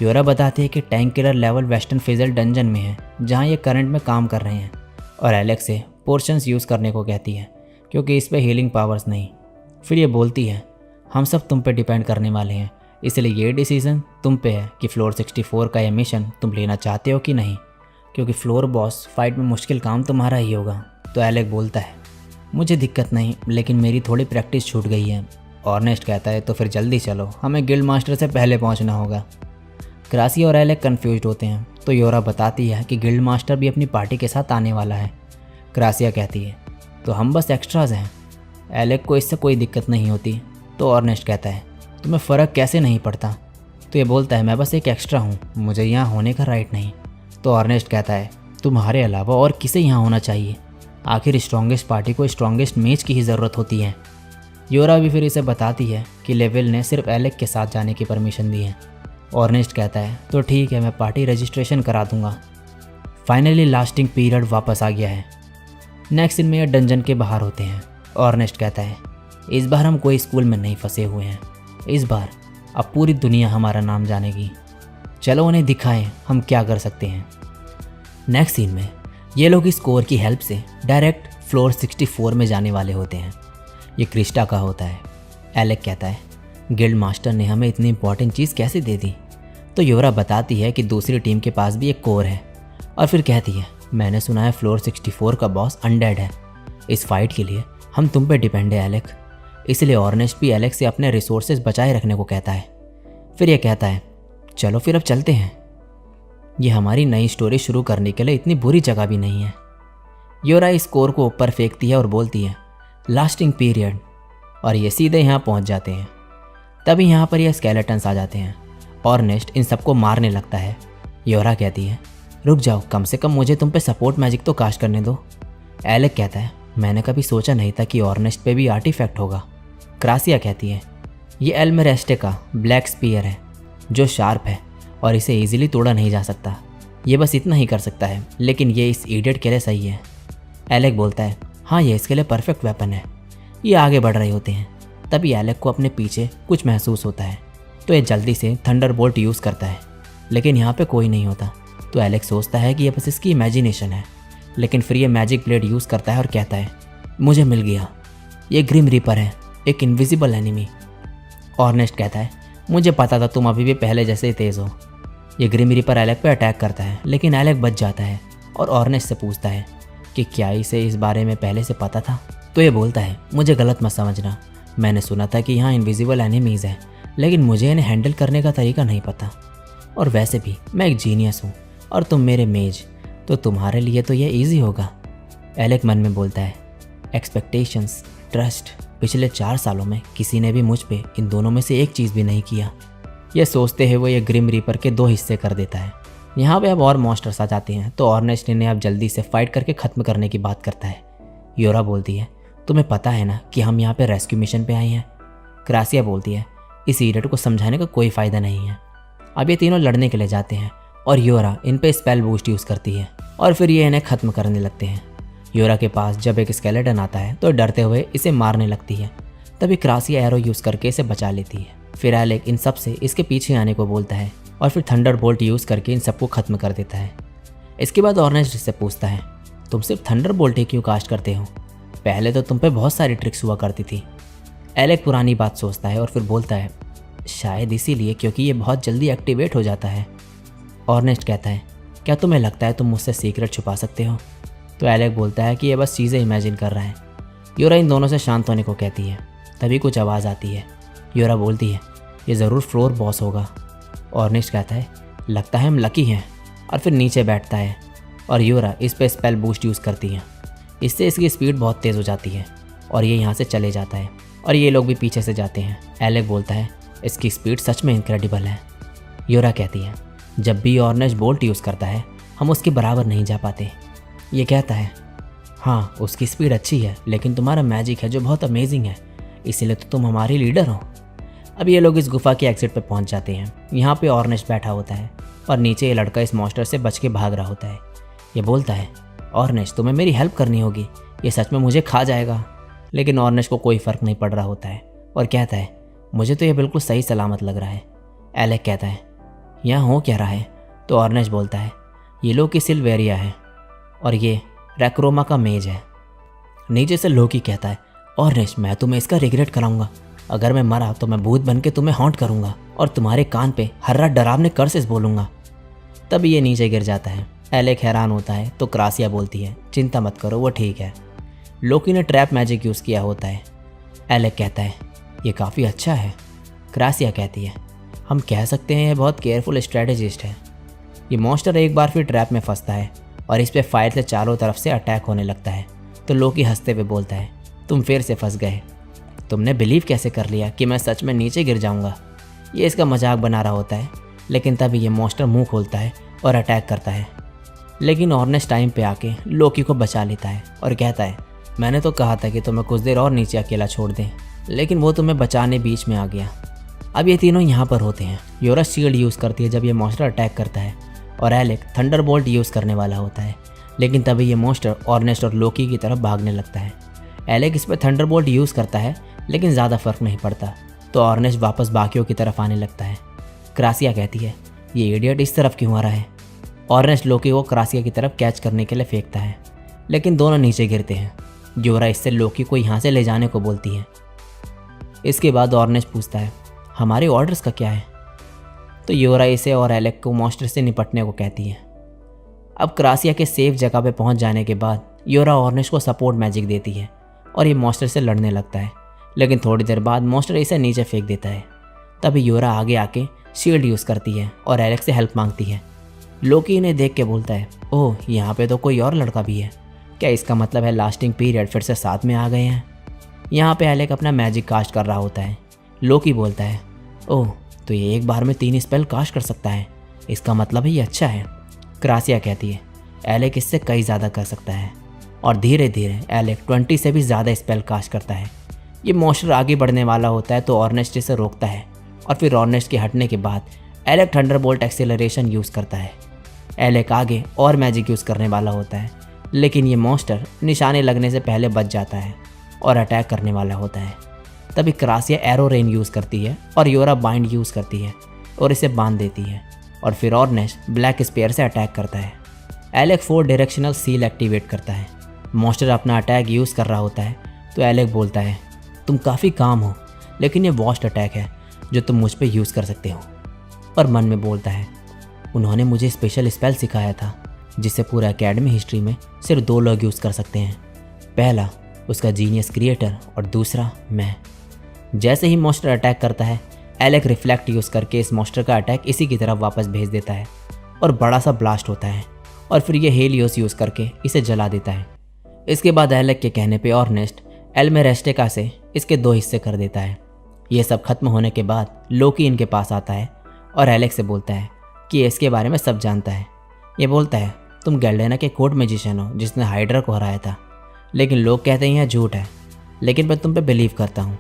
योरा बताती है कि tank killer level western fizzle dungeon में है, जहाँ ये करंट में काम कर रहे हैं, और एलेक्स से पोर्शंस यूज़ करने को कहती है क्योंकि इस पर हीलिंग पावर्स नहीं। फिर ये बोलती है, हम सब तुम पे डिपेंड करने वाले हैं, इसलिए ये डिसीजन तुम पे है कि फ्लोर 64 का ये मिशन तुम लेना चाहते हो कि नहीं, क्योंकि फ्लोर बॉस फाइट में मुश्किल काम तुम्हारा ही होगा। तो एलेक बोलता है, मुझे दिक्कत नहीं, लेकिन मेरी थोड़ी प्रैक्टिस छूट गई है। ऑर्नेस्ट कहता है, तो फिर जल्दी चलो, हमें गिल्ड मास्टर से पहले पहुंचना होगा। क्रासिया और एलेक कन्फ्यूज्ड होते हैं, तो योरा बताती है कि गिल्ड मास्टर भी अपनी पार्टी के साथ आने वाला है। क्रासिया कहती है, तो हम बस एक्स्ट्राज हैं। एलेक को इससे कोई दिक्कत नहीं होती। तो ऑर्नेस्ट कहता है, तुम्हें फ़र्क कैसे नहीं पड़ता? तो ये बोलता है, मैं बस एक एक्स्ट्रा हूँ, मुझे यहाँ होने का राइट नहीं। तो ऑर्नेस्ट कहता है, तुम्हारे अलावा और किसे यहाँ होना चाहिए? आखिर स्ट्रॉन्गेस्ट पार्टी को स्ट्रॉन्गेस्ट मेज की ही ज़रूरत होती है। योरा भी फिर इसे बताती है कि लेवल ने सिर्फ एलेक के साथ जाने की परमिशन दी है। ऑर्नेस्ट कहता है, तो ठीक है, मैं पार्टी रजिस्ट्रेशन करा दूंगा। फाइनली लास्टिंग पीरियड वापस आ गया है। नेक्स्ट दिन में ये डंजन के बाहर होते हैं। ऑर्नेस्ट कहता है, इस बार हम कोई स्कूल में नहीं फंसे हुए हैं, इस बार अब पूरी दुनिया हमारा नाम जानेगी। चलो उन्हें दिखाएं हम क्या कर सकते हैं। नेक्स्ट सीन में ये लोग इस कोर की हेल्प से डायरेक्ट फ्लोर 64 में जाने वाले होते हैं। ये क्रिस्टा का होता है। एलेक कहता है, गिल्ड मास्टर ने हमें इतनी इंपॉर्टेंट चीज़ कैसे दे दी? तो योरा बताती है कि दूसरी टीम के पास भी एक कोर है, और फिर कहती है, मैंने सुना है फ्लोर 64 का बॉस अनडेड है। इस फाइट के लिए हम तुम पे डिपेंड है एलेक, इसलिए ऑर्नेस्ट भी एलेक से अपने रिसोर्सेज बचाए रखने को कहता है। फिर यह कहता है, चलो फिर अब चलते हैं, ये हमारी नई स्टोरी शुरू करने के लिए इतनी बुरी जगह भी नहीं है। योरा इस कोर को ऊपर फेंकती है और बोलती है, लास्टिंग पीरियड, और ये सीधे यहाँ पहुँच जाते हैं। तभी यहाँ पर ये स्केलेटन्स आ जाते हैं। ऑर्नेस्ट इन सबको मारने लगता है। योरा कहती है, रुक जाओ, कम से कम मुझे तुम पे सपोर्ट मैजिक तो कास्ट करने दो। एलेक कहता है, मैंने कभी सोचा नहीं था कि ऑर्नेस्ट पे भी आर्टिफैक्ट होगा। क्रासिया कहती है, ये एल्मेरेस्टे का ब्लैक स्पीयर है जो शार्प है और इसे इजीली तोड़ा नहीं जा सकता। ये बस इतना ही कर सकता है, लेकिन ये इस इडियट के लिए सही है। एलेक बोलता है, हाँ ये इसके लिए परफेक्ट वेपन है। ये आगे बढ़ रहे होते हैं। तभी एलेक को अपने पीछे कुछ महसूस होता है, तो ये जल्दी से थंडरबोल्ट यूज़ करता है, लेकिन यहाँ पे कोई नहीं होता। तो एलेक सोचता है कि ये बस इसकी इमेजिनेशन है, लेकिन फिर ये मैजिक ब्लेड यूज़ करता है और कहता है, मुझे मिल गया, ये ग्रिम रीपर है, एक इनविजिबल एनिमी। ऑर्नेस्ट कहता है, मुझे पता था तुम अभी भी पहले जैसे ही तेज़ हो। ये ग्रिम रीपर एलेक पे अटैक करता है, लेकिन एलेक बच जाता है और ऑर्नेस्ट से पूछता है कि क्या इसे इस बारे में पहले से पता था। तो ये बोलता है, मुझे गलत मत समझना, मैंने सुना था कि यहाँ इनविजिबल एनिमीज़ हैं, लेकिन मुझे इन्हें हैंडल करने का तरीका नहीं पता। और वैसे भी मैं एक जीनियस हूँ और तुम मेरे मेज, तो तुम्हारे लिए तो ये ईजी होगा। एलेक मन में बोलता है, एक्सपेक्टेशंस, ट्रस्ट, पिछले 4 सालों में किसी ने भी मुझ पे इन दोनों में से एक चीज़ भी नहीं किया। ये सोचते हुए ये ग्रिम रीपर के 2 हिस्से कर देता है। यहाँ पे अब और मॉन्स्टर्स आ जाते हैं, तो ऑर्नेस्ट इन्हें अब जल्दी से फाइट करके ख़त्म करने की बात करता है। योरा बोलती है, तुम्हें पता है ना कि हम यहाँ पे रेस्क्यू मिशन पे आए हैं। क्रासिया बोलती है, इस इडियट को समझाने का कोई फ़ायदा नहीं है। अब ये तीनों लड़ने के लिए जाते हैं और योरा इन पे स्पेल बूस्ट यूज़ करती है और फिर ये इन्हें ख़त्म करने लगते हैं। योरा के पास जब एक स्केलेटन आता है तो डरते हुए इसे मारने लगती है। तभी क्रासिया एरो यूज़ करके इसे बचा लेती है। फिर एलेक इन सब से इसके पीछे आने को बोलता है और फिर थंडरबोल्ट यूज़ करके इन सबको ख़त्म कर देता है। इसके बाद ऑर्नेस्ट इससे पूछता है, तुम सिर्फ थंडरबोल्ट ही क्यों कास्ट करते हो? पहले तो तुम पे बहुत सारी ट्रिक्स हुआ करती थी। एलेक पुरानी बात सोचता है और फिर बोलता है, शायद इसीलिए क्योंकि ये बहुत जल्दी एक्टिवेट हो जाता है। ऑर्नेस्ट कहता है, क्या तुम्हें लगता है तुम मुझसे सीक्रेट छुपा सकते हो? तो एलेक बोलता है कि ये बस चीज़ें इमेजिन कर रहा है। योरा इन दोनों से शांत होने को कहती है। तभी कुछ आवाज़ आती है। योरा बोलती है ये ज़रूर फ्लोर बॉस होगा। ऑर्निश कहता है लगता है हम लकी हैं, और फिर नीचे बैठता है और योरा इस पे स्पेल बूस्ट यूज़ करती है। इससे इसकी स्पीड बहुत तेज़ हो जाती है और ये यहाँ से चले जाता है और ये लोग भी पीछे से जाते हैं। एलेक बोलता है इसकी स्पीड सच में इनक्रेडिबल है। योरा कहती है जब भी ऑर्निश बोल्ट यूज़ करता है हम उसके बराबर नहीं जा पाते। ये कहता है हाँ उसकी स्पीड अच्छी है, लेकिन तुम्हारा मैजिक है जो बहुत अमेजिंग है, इसीलिए तो तुम हमारी लीडर हो। अब ये लोग इस गुफा के एग्जिट पे पहुंच जाते हैं। यहाँ पे ऑर्निश बैठा होता है और नीचे ये लड़का इस मॉन्स्टर से बच के भाग रहा होता है। ये बोलता है ऑर्निश तुम्हें मेरी हेल्प करनी होगी, ये सच में मुझे खा जाएगा। लेकिन ऑर्निश को कोई फ़र्क नहीं पड़ रहा होता है और कहता है मुझे तो ये बिल्कुल सही सलामत लग रहा है। एलेक कहता है यहाँ हो क्या रहा है? तो ऑर्निश बोलता है ये लोकी सिल्वेरिया है और ये रैक्रोमा का मेज है। नीचे से लोकी कहता है ऑर्निश मैं तुम्हें इसका रिग्रेट कराऊंगा, अगर मैं मरा तो मैं भूत बन के तुम्हें हॉन्ट करूंगा और तुम्हारे कान पे हर रात डरावने कर्सेस बोलूंगा। तभी ये नीचे गिर जाता है। एलेक हैरान होता है तो क्रासिया बोलती है चिंता मत करो वो ठीक है। लोकी ने ट्रैप मैजिक यूज़ किया होता है। एलेक कहता है ये काफ़ी अच्छा है। क्रासिया कहती है हम कह सकते हैं ये बहुत केयरफुल स्ट्रेटेजिस्ट है। ये मॉन्स्टर एक बार फिर ट्रैप में फंसता है और इस पे फायर से चारों तरफ से अटैक होने लगता है। तो लोकी हंसते हुए बोलता है तुम फिर से फंस गए, तुमने बिलीव कैसे कर लिया कि मैं सच में नीचे गिर जाऊंगा? ये इसका मजाक बना रहा होता है, लेकिन तभी ये मॉन्स्टर मुंह खोलता है और अटैक करता है। लेकिन ऑर्निश टाइम पे आके लोकी को बचा लेता है और कहता है मैंने तो कहा था कि तुम्हें कुछ देर और नीचे अकेला छोड़ दें, लेकिन वो तुम्हें बचाने बीच में आ गया। अब ये तीनों यहाँ पर होते हैं। योरा शील्ड यूज़ करती है जब ये मॉन्स्टर अटैक करता है और एलेक थंडरबोल्ट यूज़ करने वाला होता है, लेकिन तभी ये मॉन्स्टर ऑर्निश और लोकी की तरफ भागने लगता है। एलेक इस पर थंडरबोल्ट यूज़ करता है लेकिन ज़्यादा फर्क नहीं पड़ता, तो ऑर्निश वापस बाकियों की तरफ आने लगता है। क्रासिया कहती है ये इडियट इस तरफ क्यों आ रहा है? ऑर्निश लोकी को क्रासिया की तरफ कैच करने के लिए फेंकता है, लेकिन दोनों नीचे गिरते हैं। योरा इससे लोकी को यहाँ से ले जाने को बोलती है। इसके बाद ऑर्निश पूछता है हमारे ऑर्डर्स का क्या है? तो योरा इसे और एलेक को मॉन्स्टर से निपटने को कहती है। अब क्रासिया के सेफ जगह पे पहुंच जाने के बाद योरा ऑर्निश को सपोर्ट मैजिक देती है और ये मॉन्स्टर से लड़ने लगता है, लेकिन थोड़ी देर बाद मॉन्स्टर इसे नीचे फेंक देता है। तभी योरा आगे आके शील्ड यूज़ करती है और एलेक से हेल्प मांगती है। लोकी इन्हें देख के बोलता है ओह यहाँ पे तो कोई और लड़का भी है, क्या इसका मतलब है लास्टिंग पीरियड फिर से साथ में आ गए हैं? यहाँ पे एलेक अपना मैजिक कास्ट कर रहा होता है। लोकी बोलता है ओह तो ये एक बार में 3 स्पेल कास्ट कर सकता है, इसका मतलब है ये अच्छा है। क्रासिया कहती है एलेक इससे कई ज़्यादा कर सकता है और धीरे धीरे एलेक 20 से भी ज़्यादा स्पेल कास्ट करता है। ये मॉन्स्टर आगे बढ़ने वाला होता है तो ऑर्निश इसे रोकता है और फिर ऑर्निश के हटने के बाद एलेक थंडरबोल्ट एक्सेलरेशन यूज़ करता है। एलेक आगे और मैजिक यूज़ करने वाला होता है, लेकिन ये मॉन्स्टर निशाने लगने से पहले बच जाता है और अटैक करने वाला होता है। तभी क्रासिया एरो रेन यूज़ करती है और योरा बाइंड यूज़ करती है और इसे बांध देती है और फिर ऑर्निश ब्लैक स्पेयर से अटैक करता है। एलेक 4 डायरेक्शनल सील एक्टिवेट करता है। मॉन्स्टर अपना अटैक यूज़ कर रहा होता है तो एलेक बोलता है तुम काफ़ी काम हो, लेकिन ये वॉस्ट अटैक है जो तुम मुझ पे यूज़ कर सकते हो। और मन में बोलता है उन्होंने मुझे स्पेशल स्पेल सिखाया था जिसे पूरा एकेडमी हिस्ट्री में सिर्फ 2 लोग यूज़ कर सकते हैं, पहला उसका जीनियस क्रिएटर और दूसरा मैं। जैसे ही मॉन्स्टर अटैक करता है एलेक रिफ्लेक्ट यूज़ करके इस मॉन्स्टर का अटैक इसी की तरफ वापस भेज देता है और बड़ा सा ब्लास्ट होता है और फिर ये हेलियोस यूज़ करके इसे जला देता है। इसके बाद एलेक के कहने पे ऑर्निस्ट एल्मेरेस्टेका से इसके 2 हिस्से कर देता है। ये सब खत्म होने के बाद लोकी इनके पास आता है और एलेक से बोलता है कि ये इसके बारे में सब जानता है। ये बोलता है तुम गेल्डेना के कोर्ट मैजिशियन हो जिसने हाइड्रा को हराया था, लेकिन लोग कहते हैं यह झूठ है, लेकिन मैं तुम पे बिलीव करता हूँ।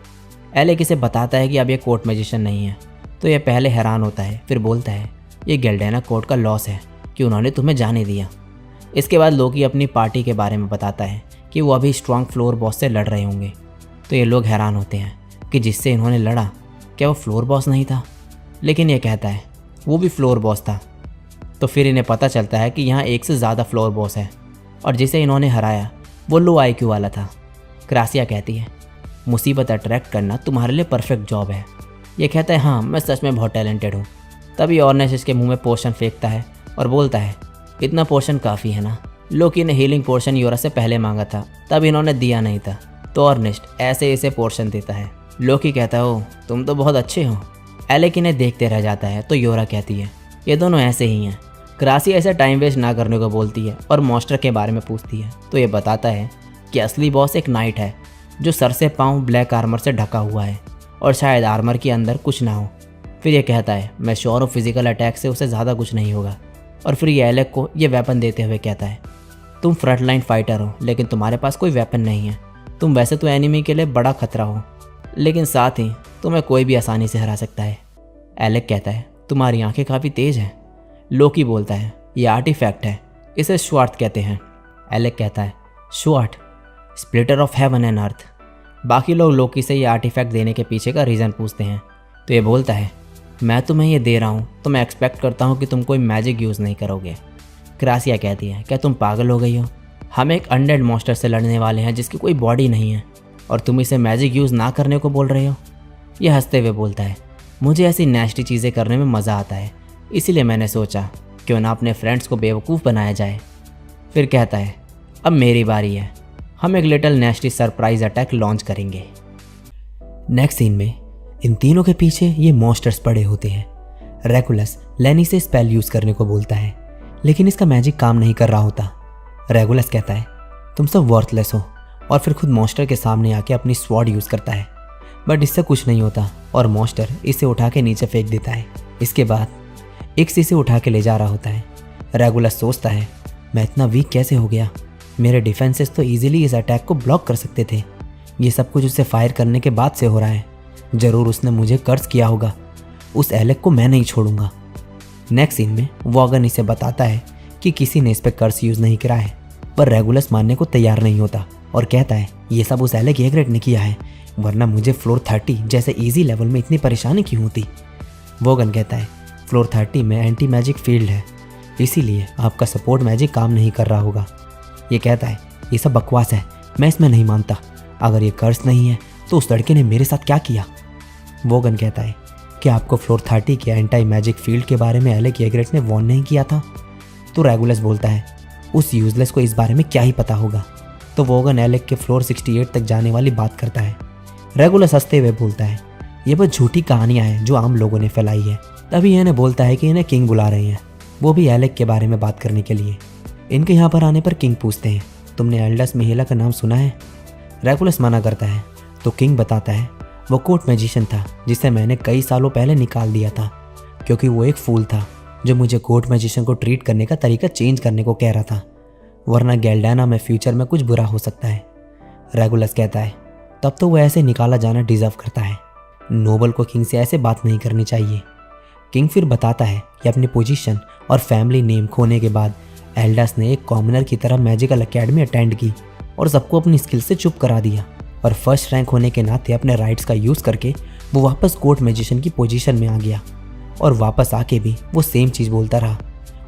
एलेक इसे बताता है कि अब ये कोर्ट मैजिशियन नहीं है, तो यह पहले हैरान होता है, फिर बोलता है ये गेल्डेना कोर्ट का लॉस है कि उन्होंने तुम्हें जाने दिया। इसके बाद लोकी अपनी पार्टी के बारे में बताता है कि वो अभी स्ट्रॉन्ग फ्लोर बॉस से लड़ रहे होंगे। तो ये लोग हैरान होते हैं कि जिससे इन्होंने लड़ा क्या वो फ्लोर बॉस नहीं था, लेकिन ये कहता है वो भी फ्लोर बॉस था। तो फिर इन्हें पता चलता है कि यहाँ एक से ज़्यादा फ्लोर बॉस है और जिसे इन्होंने हराया वो लो IQ वाला था। क्रासिया कहती है मुसीबत अट्रैक्ट करना तुम्हारे लिए परफेक्ट जॉब है। ये कहता है हाँ मैं सच में बहुत टैलेंटेड हूँ। तभी ऑर्निश इसके मुंह में पोशन फेंकता है और बोलता है इतना पोर्शन काफ़ी है ना। लोकी ने हीलिंग पोर्शन योरा से पहले मांगा था, तब इन्होंने दिया नहीं था, तो अर्नेस्ट ऐसे इसे पोर्शन देता है। लोकी कहता है ओ तुम तो बहुत अच्छे हो। एलेक इन्हें देखते रह जाता है तो योरा कहती है ये दोनों ऐसे ही हैं। क्रासी ऐसे टाइम वेस्ट ना करने को बोलती है और मॉन्स्टर के बारे में पूछती है तो ये बताता है कि असली बॉस एक नाइट है जो सर से पाँव ब्लैक आर्मर से ढका हुआ है और शायद आर्मर के अंदर कुछ ना हो। फिर ये कहता है मैं श्योर हूँ फिजिकल अटैक से उसे ज़्यादा कुछ नहीं होगा। और फिर ये एलेक को ये वेपन देते हुए कहता है तुम फ्रंट लाइन फाइटर हो लेकिन तुम्हारे पास कोई वेपन नहीं है। तुम वैसे तो एनिमी के लिए बड़ा खतरा हो लेकिन साथ ही तुम्हें कोई भी आसानी से हरा सकता है। एलेक कहता है तुम्हारी आंखें काफ़ी तेज हैं। लोकी बोलता है ये आर्टिफैक्ट है, इसे श्वार्ट कहते हैं। एलेक कहता है श्वार्ट, splitter of heaven and earth. बाकी लोग लोकी से ये आर्टिफैक्ट देने के पीछे का रीज़न पूछते हैं तो ये बोलता है मैं तुम्हें ये दे रहा हूँ तो मैं एक्सपेक्ट करता हूँ कि तुम कोई मैजिक यूज़ नहीं करोगे। क्रासिया कहती है क्या तुम पागल हो गई हो? हम एक अनडेड मॉन्स्टर से लड़ने वाले हैं जिसकी कोई बॉडी नहीं है और तुम इसे मैजिक यूज़ ना करने को बोल रहे हो। यह हंसते हुए बोलता है मुझे ऐसी नेस्टी चीज़ें करने में मज़ा आता है, इसीलिए मैंने सोचा क्यों ना अपने फ्रेंड्स को बेवकूफ़ बनाया जाए। फिर कहता है अब मेरी बारी है, हम एक लिटिल नेस्टी सरप्राइज अटैक लॉन्च करेंगे। नेक्स्ट सीन में इन तीनों के पीछे ये मॉन्स्टर्स पड़े होते हैं। रेगुलस लेनी से स्पेल यूज़ करने को बोलता है लेकिन इसका मैजिक काम नहीं कर रहा होता। रेगुलस कहता है तुम सब वर्थलेस हो और फिर खुद मॉन्स्टर के सामने आके अपनी स्वॉर्ड यूज़ करता है बट इससे कुछ नहीं होता और मॉन्स्टर इसे उठा के नीचे फेंक देता है। इसके बाद इक्स इसे उठा के ले जा रहा होता है। रेगुलस सोचता है मैं इतना वीक कैसे हो गया, मेरे डिफेंसेस तो इजीली इस अटैक को ब्लॉक कर सकते थे। ये सब कुछ उसे फायर करने के बाद से हो रहा है, ज़रूर उसने मुझे कर्ज किया होगा। उस एलेक को मैं नहीं छोड़ूंगा। नेक्स्ट सीन में वॉगन इसे बताता है कि किसी ने इस पर कर्ज यूज़ नहीं करा है पर रेगुलस मानने को तैयार नहीं होता और कहता है ये सब उस एलेक एग्रेट ने किया है, वरना मुझे फ्लोर 30 जैसे इजी लेवल में इतनी परेशानी क्यों होती। वॉगन कहता है फ्लोर 30 में एंटी मैजिक फील्ड है, इसीलिए आपका सपोर्ट मैजिक काम नहीं कर रहा होगा। ये कहता है ये सब बकवास है, मैं इसमें नहीं मानता। अगर ये कर्ज नहीं है तो उस लड़के ने मेरे साथ क्या किया। वॉगन कहता है कि आपको फ्लोर 30 के एंटी मैजिक फील्ड के बारे में एलेक एग्रेट ने वॉर्न नहीं किया था। तो रेगुलस बोलता है उस यूजलेस को इस बारे में क्या ही पता होगा। तो वॉगन एलेक के फ्लोर 68 तक जाने वाली बात करता है। रेगुलस हंसते हुए बोलता है ये बस झूठी कहानियां हैं जो आम लोगों ने फैलाई है। तभी इन्हें बोलता है कि इन्हें किंग बुला रहे हैं, वो भी एलेक के बारे में बात करने के लिए। इनके यहाँ पर आने पर किंग पूछते हैं तुमने एल्डस मिहेला का नाम सुना है। रेगुलस मना करता है तो किंग बताता है वो कोर्ट मैजिशियन था जिसे मैंने कई सालों पहले निकाल दिया था क्योंकि वो एक फूल था जो मुझे कोर्ट मैजिशियन को ट्रीट करने का तरीका चेंज करने को कह रहा था, वरना गेल्डाना में फ्यूचर में कुछ बुरा हो सकता है। रेगुलस कहता है तब तो वो ऐसे निकाला जाना डिजर्व करता है, नोबल को किंग से ऐसे बात नहीं करनी चाहिए। किंग फिर बताता है कि अपनी पोजीशन और फैमिली नेम खोने के बाद एल्डस ने एक कॉमनर की तरह मैजिकल एकेडमी अटेंड की और सबको अपनी स्किल से चुप करा दिया और फर्स्ट रैंक होने के नाते अपने राइट्स का यूज़ करके वो वापस कोर्ट मैजिशियन की पोजीशन में आ गया और वापस आके भी वो सेम चीज़ बोलता रहा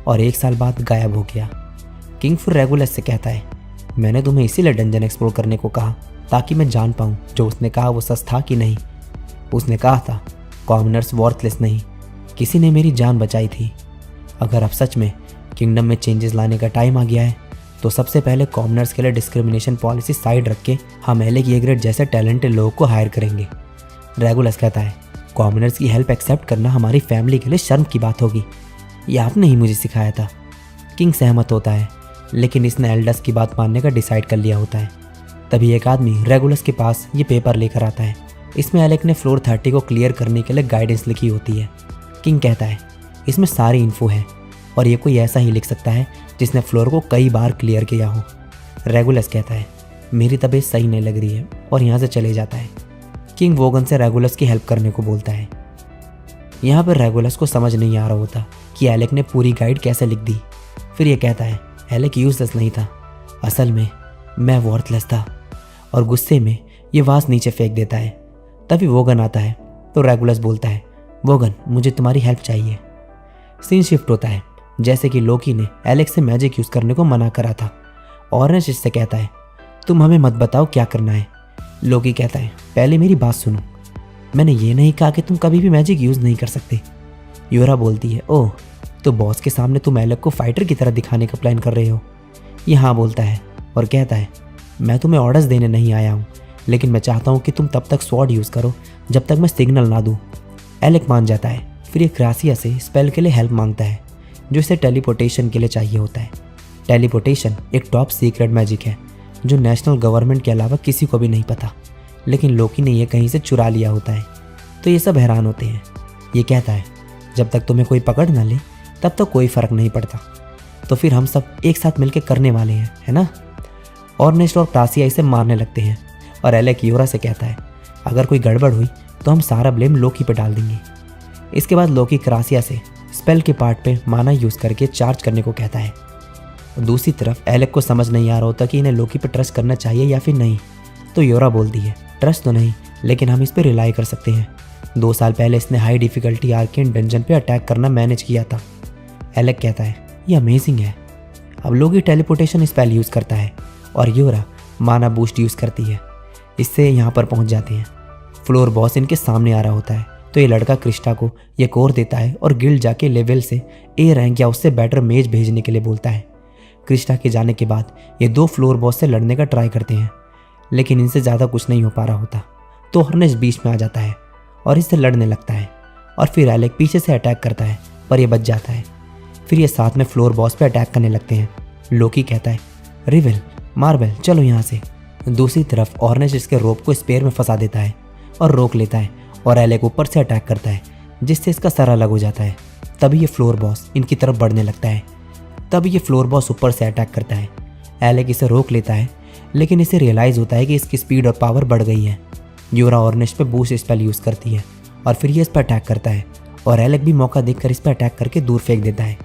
और 1 साल बाद गायब हो गया। किंग फिर रेगुलस से कहता है मैंने तुम्हें इसीलिए डंजन एक्सप्लोर करने को कहा ताकि मैं जान पाऊँ जो उसने कहा वो सच था कि नहीं। उसने कहा था कॉमनर्स वर्थलेस नहीं, किसी ने मेरी जान बचाई थी। अगर अब सच में किंगडम में चेंजेस लाने का टाइम आ गया है तो सबसे पहले कॉमनर्स के लिए डिस्क्रिमिनेशन पॉलिसी साइड रख के हम एलेक एग्रेट जैसे टैलेंटेड लोगों को हायर करेंगे। रेगुलस कहता है कॉमनर्स की हेल्प एक्सेप्ट करना हमारी फैमिली के लिए शर्म की बात होगी, ये आपने ही मुझे सिखाया था। किंग सहमत होता है लेकिन इसने एल्डस की बात मानने का डिसाइड कर लिया होता है। तभी एक आदमी रेगुलस के पास ये पेपर लेकर आता है। इसमें एलेक ने फ्लोर 30 को क्लियर करने के लिए गाइडेंस लिखी होती है। किंग कहता है इसमें सारी इन्फो है और ये कोई ऐसा ही लिख सकता है जिसने फ्लोर को कई बार क्लियर किया हो। रेगुलस कहता है मेरी तबीयत सही नहीं लग रही है और यहाँ से चले जाता है। किंग वोगन से रेगुलस की हेल्प करने को बोलता है। यहाँ पर रेगुलस को समझ नहीं आ रहा होता कि एलेक ने पूरी गाइड कैसे लिख दी। फिर ये कहता है एलेक यूजलेस नहीं था, असल में मैं वर्थलेस था और गुस्से में ये वास नीचे फेंक देता है। तभी वोगन आता है तो रेगुलस बोलता है वोगन मुझे तुम्हारी हेल्प चाहिए। सीन शिफ्ट होता है जैसे कि लोकी ने एलेक से मैजिक यूज़ करने को मना करा था। ऑरेंज इससे कहता है तुम हमें मत बताओ क्या करना है। लोकी कहता है पहले मेरी बात सुनो, मैंने ये नहीं कहा कि तुम कभी भी मैजिक यूज़ नहीं कर सकते। योरा बोलती है ओह तो बॉस के सामने तुम एलेक को फाइटर की तरह दिखाने का प्लान कर रहे हो? ये हाँ बोलता है और कहता है, मैं तुम्हें ऑर्डर्स देने नहीं आया हूँ, लेकिन मैं चाहता हूँ कि तुम तब तक स्वॉर्ड यूज़ करो जब तक मैं सिग्नल ना दूँ। एलेक मान जाता है। फिर ये क्रासिया से स्पेल के लिए हेल्प मांगता है जो इसे टेलीपोर्टेशन के लिए चाहिए होता है। टेलीपोर्टेशन एक टॉप सीक्रेट मैजिक है जो नेशनल गवर्नमेंट के अलावा किसी को भी नहीं पता, लेकिन लोकी ने ये कहीं से चुरा लिया होता है। तो ये सब हैरान होते हैं। ये कहता है, जब तक तुम्हें कोई पकड़ ना ले तब तक कोई फ़र्क नहीं पड़ता। तो फिर हम सब एक साथ मिलकर करने वाले हैं, है ना? ऑर्नेस्ट और क्रासिया इसे मारने लगते हैं और एलेक यूरा से कहता है, अगर कोई गड़बड़ हुई तो हम सारा ब्लेम लोकी पे डाल देंगे। इसके बाद लोकी क्रासिया से स्पेल के पार्ट पे माना यूज़ करके चार्ज करने को कहता है। दूसरी तरफ एलेक को समझ नहीं आ रहा होता कि इन्हें लोकी पे ट्रस्ट करना चाहिए या फिर नहीं। तो योरा बोलती है, ट्रस्ट तो नहीं, लेकिन हम इस पर रिलाई कर सकते हैं। 2 साल पहले इसने हाई डिफ़िकल्टी आर्केन डंजन पे अटैक करना मैनेज किया था। एलेक कहता है, ये अमेजिंग है। अब लोकी टेलीपोर्टेशन स्पेल यूज़ करता है और योरा माना बूस्ट यूज़ करती है। इससे यहाँ पर पहुँच जाते हैं। फ्लोर बॉस इनके सामने आ रहा होता है तो ये लड़का क्रिस्टा को ये कोर देता है और गिल्ड जाके लेवल से ए रैंक या उससे बेटर मेज भेजने के लिए बोलता है। क्रिस्टा के जाने के बाद ये 2 फ्लोर बॉस से लड़ने का ट्राई करते हैं, लेकिन इनसे ज़्यादा कुछ नहीं हो पा रहा होता। तो हर्नेस बीच में आ जाता है और इससे लड़ने लगता है और फिर एलेक पीछे से अटैक करता है पर यह बच जाता है। फिर ये साथ में फ्लोर बॉस पे अटैक करने लगते हैं। लोकी कहता है, रिवेल, मार्बल, चलो यहाँ से। दूसरी तरफ ऑर्नेस इसके रोप को स्पेयर में फंसा देता है और रोक लेता है और एलेक ऊपर से अटैक करता है जिससे इसका सर अलग हो जाता है। तभी ये फ्लोर बॉस इनकी तरफ बढ़ने लगता है। तभी ये फ्लोर बॉस ऊपर से अटैक करता है। एलेक इसे रोक लेता है, लेकिन इसे रियलाइज़ होता है कि इसकी स्पीड और पावर बढ़ गई है। यूरा ऑर्नेस पे बूस्ट स्पेल यूज़ करती है और फिर ये इस पर अटैक करता है और एलेक भी मौका देखकर इस पर अटैक करके दूर फेंक देता है,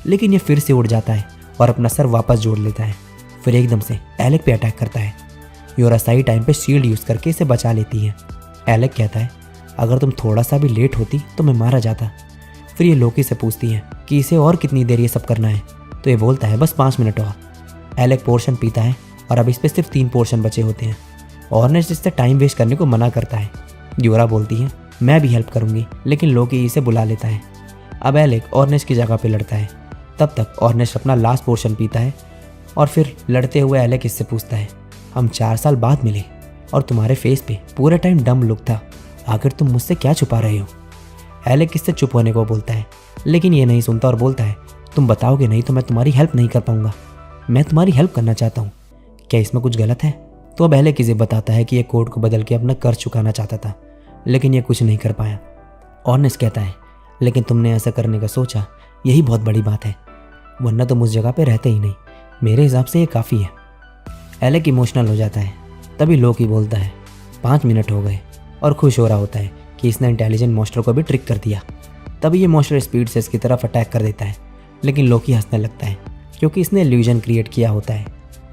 लेकिन ये फिर से उड़ जाता है और अपना सर वापस जोड़ लेता है। फिर एकदम से एलेक पे अटैक करता है। यूरा सही टाइम पे शील्ड यूज़ करके इसे बचा लेती है। एलेक कहता है, अगर तुम थोड़ा सा भी लेट होती तो मैं मारा जाता। फिर ये लोकी से पूछती है कि इसे और कितनी देर ये सब करना है। तो ये बोलता है, बस 5 मिनट और। एलेक पोर्शन पीता है और अब इस पर सिर्फ 3 पोर्शन बचे होते हैं। ऑर्नेस्ट इससे टाइम वेस्ट करने को मना करता है। यूरा बोलती है, मैं भी हेल्प करूंगी, लेकिन लोकी इसे बुला लेता है। अब एलेक ऑर्नेस्ट की जगह पे लड़ता है। तब तक ऑर्नेस्ट अपना लास्ट पोर्शन पीता है और फिर लड़ते हुए एलेक इससे पूछता है, हम 4 साल बाद मिले और तुम्हारे फेस पे पूरा टाइम डम लुक था, आखिर तुम मुझसे क्या छुपा रहे हो? एलेक इससे चुप होने को बोलता है, लेकिन ये नहीं सुनता और बोलता है, तुम बताओगे नहीं तो मैं तुम्हारी हेल्प नहीं कर पाऊंगा। मैं तुम्हारी हेल्प करना चाहता हूँ, क्या इसमें कुछ गलत है? तो अब एलेक इसे बताता है कि ये कोड को बदल के अपना कर्ज चुकाना चाहता था, लेकिन ये कुछ नहीं कर पाया। ऑर्नेस्ट कहता है, लेकिन तुमने ऐसा करने का सोचा, यही बहुत बड़ी बात है, वरना तुम उस जगह पे रहते ही नहीं। मेरे हिसाब से ये काफ़ी है। एलेक इमोशनल हो जाता है। तभी लोकी बोलता है, 5 मिनट हो गए, और खुश हो रहा होता है कि इसने इंटेलिजेंट मॉन्स्टर को भी ट्रिक कर दिया। तभी ये मॉन्स्टर स्पीड से इसकी तरफ अटैक कर देता है, लेकिन लोकी हंसने लगता है क्योंकि इसने इल्यूजन क्रिएट किया होता है।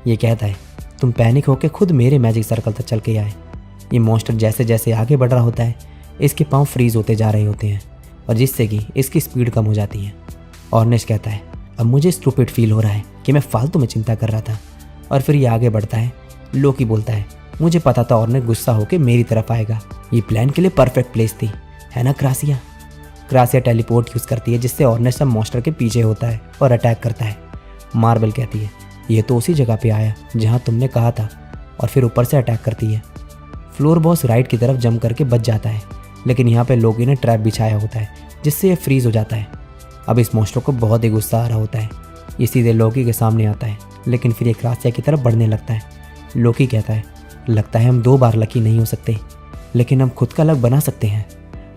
ये कहता है, तुम पैनिक होकर खुद मेरे मैजिक सर्कल तक चल के आए। ये मॉन्स्टर जैसे जैसे आगे बढ़ रहा होता है, इसके पाँव फ्रीज होते जा रहे होते हैं और जिससे कि इसकी स्पीड कम हो जाती है। ऑर्नेस्ट कहता है, अब मुझे स्टूपिड फील हो रहा है कि मैं फालतू में चिंता कर रहा था। और फिर ये आगे बढ़ता है। लोकी बोलता है, मुझे पता था ऑर्नेस्ट गुस्सा होकर मेरी तरफ आएगा, ये प्लान के लिए परफेक्ट प्लेस थी, है ना क्रासिया? क्रासिया टेलीपोर्ट यूज़ करती है जिससे ऑर्नेस्ट अब मॉन्स्टर के पीछे होता है और अटैक करता है। मार्बल कहती है, ये तो उसी जगह पे आया जहाँ तुमने कहा था, और फिर ऊपर से अटैक करती है। फ्लोर बॉस राइट की तरफ जंप करके बच जाता है, लेकिन यहाँ पे लोकी ने ट्रैप बिछाया होता है जिससे ये फ्रीज हो जाता है। अब इस मॉन्स्टर को बहुत ही गुस्सा आ रहा होता है। ये सीधे लोकी के सामने आता है, लेकिन फिर ये क्रासिया की तरफ बढ़ने लगता है। लोकी कहता है, लगता है हम 2 बार लकी नहीं हो सकते, लेकिन हम खुद का लक बना सकते हैं।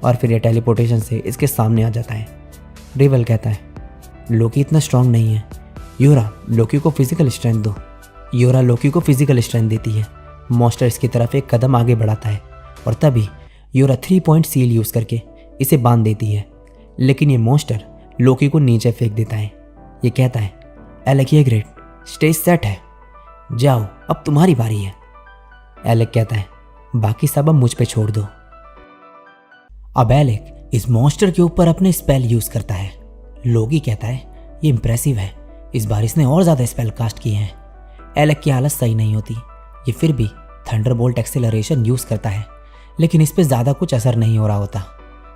और फिर ये टेलीपोर्टेशन से इसके सामने आ जाता है। रिवेल कहता है, लोकी इतना स्ट्रांग नहीं है, यूरा लोकी को फिजिकल स्ट्रेंथ दो। यूरा लोकी को फिजिकल स्ट्रेंथ देती है। मॉन्स्टर इसकी तरफ एक कदम आगे बढ़ाता है और तभी यूरा 3 पॉइंट सील यूज़ करके इसे बांध देती है, लेकिन ये मॉन्स्टर लोकी को नीचे फेंक देता है। ये कहता है, एलेक ये ग्रेट, स्टेज सेट है, जाओ अब तुम्हारी बारी है। एलेक कहता है, बाकी सब अब मुझ पे छोड़ दो। अब एलेक इस मॉन्स्टर के ऊपर अपने स्पेल यूज़ करता है। लोकी कहता है, ये इंप्रेसिव है, इस बार इसने और ज़्यादा स्पेल कास्ट किए हैं। एलेक की हालत सही नहीं होती। ये फिर भी थंडरबोल्ट एक्सेलरेशन यूज़ करता है, लेकिन इस पर ज़्यादा कुछ असर नहीं हो रहा होता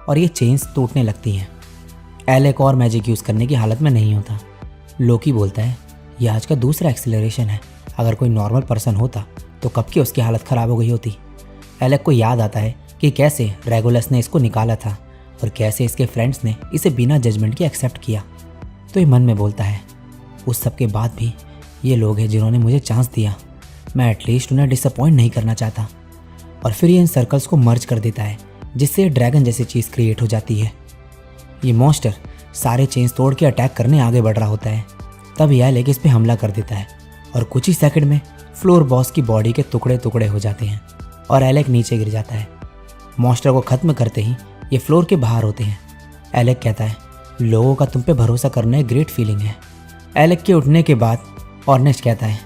और ये चेन्स टूटने लगती हैं। एलेक और मैजिक यूज़ करने की हालत में नहीं होता। लोकी बोलता है यह आज का दूसरा एक्सीलरेशन है, अगर कोई नॉर्मल पर्सन होता तो कब की उसकी हालत ख़राब हो गई होती। एलेक को याद आता है कि कैसे रेगुलस ने इसको निकाला था और कैसे इसके फ्रेंड्स ने इसे बिना जजमेंट के एक्सेप्ट किया। तो ये मन में बोलता है उस सब के बाद भी ये लोग हैं जिन्होंने मुझे चांस दिया, मैं एटलीस्ट उन्हें डिसअपॉइंट नहीं करना चाहता। और फिर ये इन सर्कल्स को मर्ज कर देता है जिससे ड्रैगन जैसी चीज़ क्रिएट हो जाती है। ये मॉन्स्टर सारे चेन्स तोड़ के अटैक करने आगे बढ़ रहा होता है। तब एलेक इस पे हमला कर देता है और कुछ ही सेकंड में फ्लोर बॉस की बॉडी के टुकड़े टुकड़े हो जाते हैं और एलेक नीचे गिर जाता है। मॉन्स्टर को खत्म करते ही ये फ्लोर के बाहर होते हैं। एलेक कहता है लोगों का तुम पे भरोसा करना एक ग्रेट फीलिंग है। एलेक के उठने के बाद ऑर्नेस्ट कहता है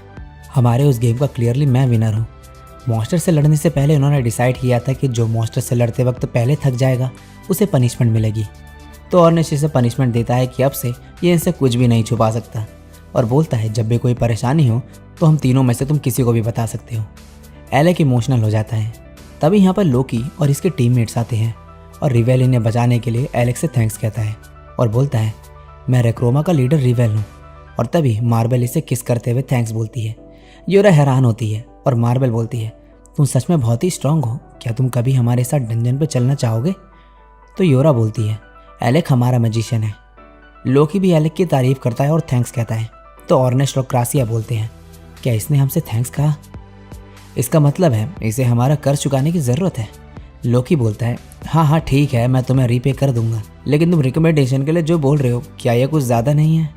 हमारे उस गेम का क्लियरली मैं विनर हूँ। मॉन्स्टर से लड़ने से पहले उन्होंने डिसाइड किया था कि जो मॉन्स्टर से लड़ते वक्त पहले थक जाएगा उसे पनिशमेंट मिलेगी। तो ऑर्नेस्ट इसे पनिशमेंट देता है कि अब से ये इनसे कुछ भी नहीं छुपा सकता और बोलता है जब भी कोई परेशानी हो तो हम तीनों में से तुम किसी को भी बता सकते हो। एलेक इमोशनल हो जाता है। तभी यहाँ पर लोकी और इसके टीममेट्स आते हैं और रिवेल इन्हें बचाने के लिए एलेक से थैंक्स कहता है और बोलता है मैं रेक्रोमा का लीडर रिवेल हूँ। और तभी मार्बल इसे किस करते हुए थैंक्स बोलती है। योरा हैरान होती है और मार्बल बोलती है तुम सच में बहुत ही स्ट्रांग हो, क्या तुम कभी हमारे साथ डंजन पे चलना चाहोगे। तो योरा बोलती है एलेक हमारा मैजिशियन है। लोकी भी एलेक की तारीफ करता है और थैंक्स कहता है। तो ऑर्नेस्ट और क्रासिया बोलते हैं क्या इसने हमसे थैंक्स कहा, इसका मतलब है इसे हमारा कर्ज चुकाने की ज़रूरत है। लोकी बोलता है हाँ ठीक है, मैं तुम्हें रीपे कर दूंगा, लेकिन तुम रिकमेंडेशन के लिए जो बोल रहे हो क्या यह कुछ ज़्यादा नहीं है।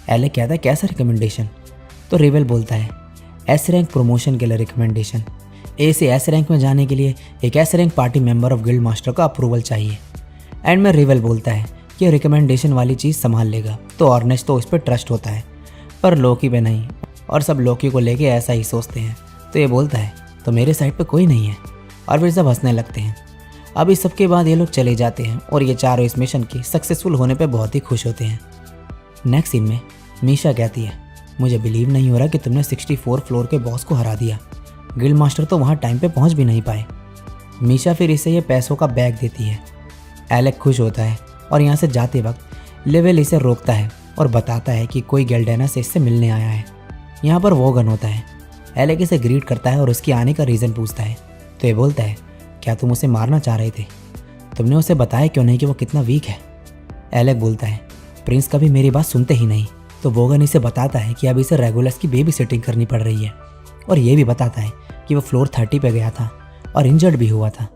एलेक कहता है कैसा रिकमेंडेशन। तो रिवेल बोलता है एस रैंक प्रमोशन के लिए रिकमेंडेशन। ए से एस रैंक में जाने के लिए एक S rank party member of guild master का अप्रूवल चाहिए। एंड में रिवेल बोलता है कि रिकमेंडेशन वाली चीज़ संभाल लेगा। तो ऑर्नेस्ट तो उस पर ट्रस्ट होता है पर लोकी पे नहीं, और सब लोकी को लेके ऐसा ही सोचते हैं। तो ये बोलता है तो मेरे साइड पे कोई नहीं है, और फिर सब हंसने लगते हैं। अब इस सब के बाद ये लोग चले जाते हैं और ये चारों इस मिशन की सक्सेसफुल होने पे बहुत ही खुश होते हैं। नेक्स्ट सीन में मीशा कहती है मुझे बिलीव नहीं हो रहा कि तुमने 64 फ्लोर के बॉस को हरा दिया, गिल्ड मास्टर तो वहाँ टाइम पे पहुँच भी नहीं पाए। मीशा फिर इसे ये पैसों का बैग देती है। एलेक खुश होता है और यहाँ से जाते वक्त लेवेल इसे रोकता है और बताता है कि कोई गेल्डेना से इससे मिलने आया है। यहाँ पर वोगन होता है। एलेक इसे ग्रीट करता है और उसके आने का रीज़न पूछता है। तो ये बोलता है क्या तुम उसे मारना चाह रहे थे, तुमने उसे बताया क्यों नहीं कि वो कितना वीक है। एलेक बोलता है प्रिंस कभी मेरी बात सुनते ही नहीं। तो वोगन इसे बताता है कि अब इसे रेगुलस की बेबी सिटिंग करनी पड़ रही है, और ये भी बताता है कि वो फ्लोर 30 पे गया था और इंजर्ड भी हुआ था।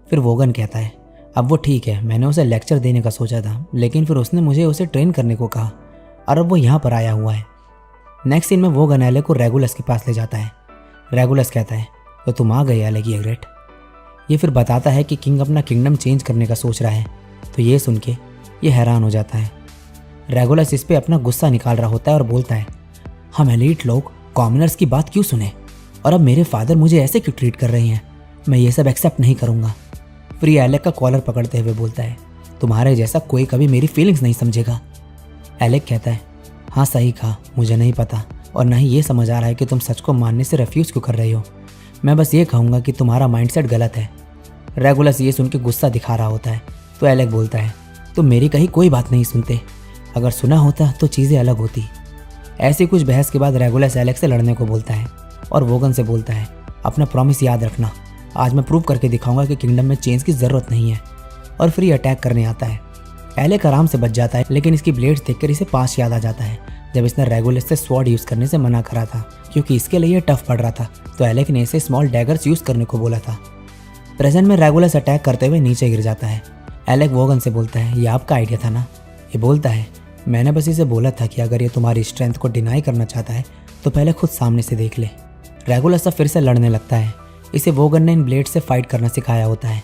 फिर वोगन कहता है अब वो ठीक है, मैंने उसे लेक्चर देने का सोचा था, लेकिन फिर उसने मुझे उसे ट्रेन करने को कहा और अब वो यहाँ पर आया हुआ है। नेक्स्ट सीन में वोगन एलेक को रेगुलस के पास ले जाता है। रेगुलस कहता है तो तुम आ गए एलेक ये ग्रेट। ये फिर बताता है कि किंग अपना किंगडम चेंज करने का सोच रहा है। तो ये सुन के ये हैरान हो जाता है। रेगुलस इस पे अपना गुस्सा निकाल रहा होता है और बोलता है हम एलीट लोग कॉमनर्स की बात क्यों सुने, और अब मेरे फादर मुझे ऐसे क्यों ट्रीट कर रहे हैं, मैं ये सब एक्सेप्ट नहीं करूँगा। फिर ये एलेक का कॉलर पकड़ते हुए बोलता है तुम्हारे जैसा कोई कभी मेरी फीलिंग्स नहीं समझेगा। एलेक कहता है हाँ सही कहा, मुझे नहीं पता और ना ही ये समझ आ रहा है कि तुम सच को मानने से रेफ्यूज़ क्यों कर रहे हो। मैं बस ये कहूँगा कि तुम्हारा माइंडसेट गलत है। रेगुलस ये सुन के गुस्सा दिखा रहा होता है। तो एलेक बोलता है तुम मेरी कहीं कोई बात नहीं सुनते, अगर सुना होता तो चीज़ें अलग होती। ऐसी कुछ बहस के बाद रेगुलस एलेक से लड़ने को बोलता है और वोगन से बोलता है अपना प्रॉमिस याद रखना, आज मैं प्रूव करके दिखाऊंगा कि किंगडम में चेंज की ज़रूरत नहीं है। और फिर ये अटैक करने आता है। एलेक आराम से बच जाता है, लेकिन इसकी ब्लेड्स देखकर इसे पास याद आ जाता है जब इसने रेगुलस से स्वॉर्ड यूज़ करने से मना करा था, क्योंकि इसके लिए टफ पड़ रहा था। तो एलेक ने इसे स्मॉल डैगर्स यूज़ करने को बोला था। प्रेजेंट में रेगुलस अटैक करते हुए नीचे गिर जाता है। एलेक वोगन से बोलता है ये आपका आइडिया था ना। ये बोलता है मैंने बस इसे बोला था कि अगर ये तुम्हारी स्ट्रेंथ को डिनाई करना चाहता है तो पहले खुद सामने से देख ले। रेगुलस अब फिर से लड़ने लगता है। इसे वोगन ने इन ब्लेड से फाइट करना सिखाया होता है।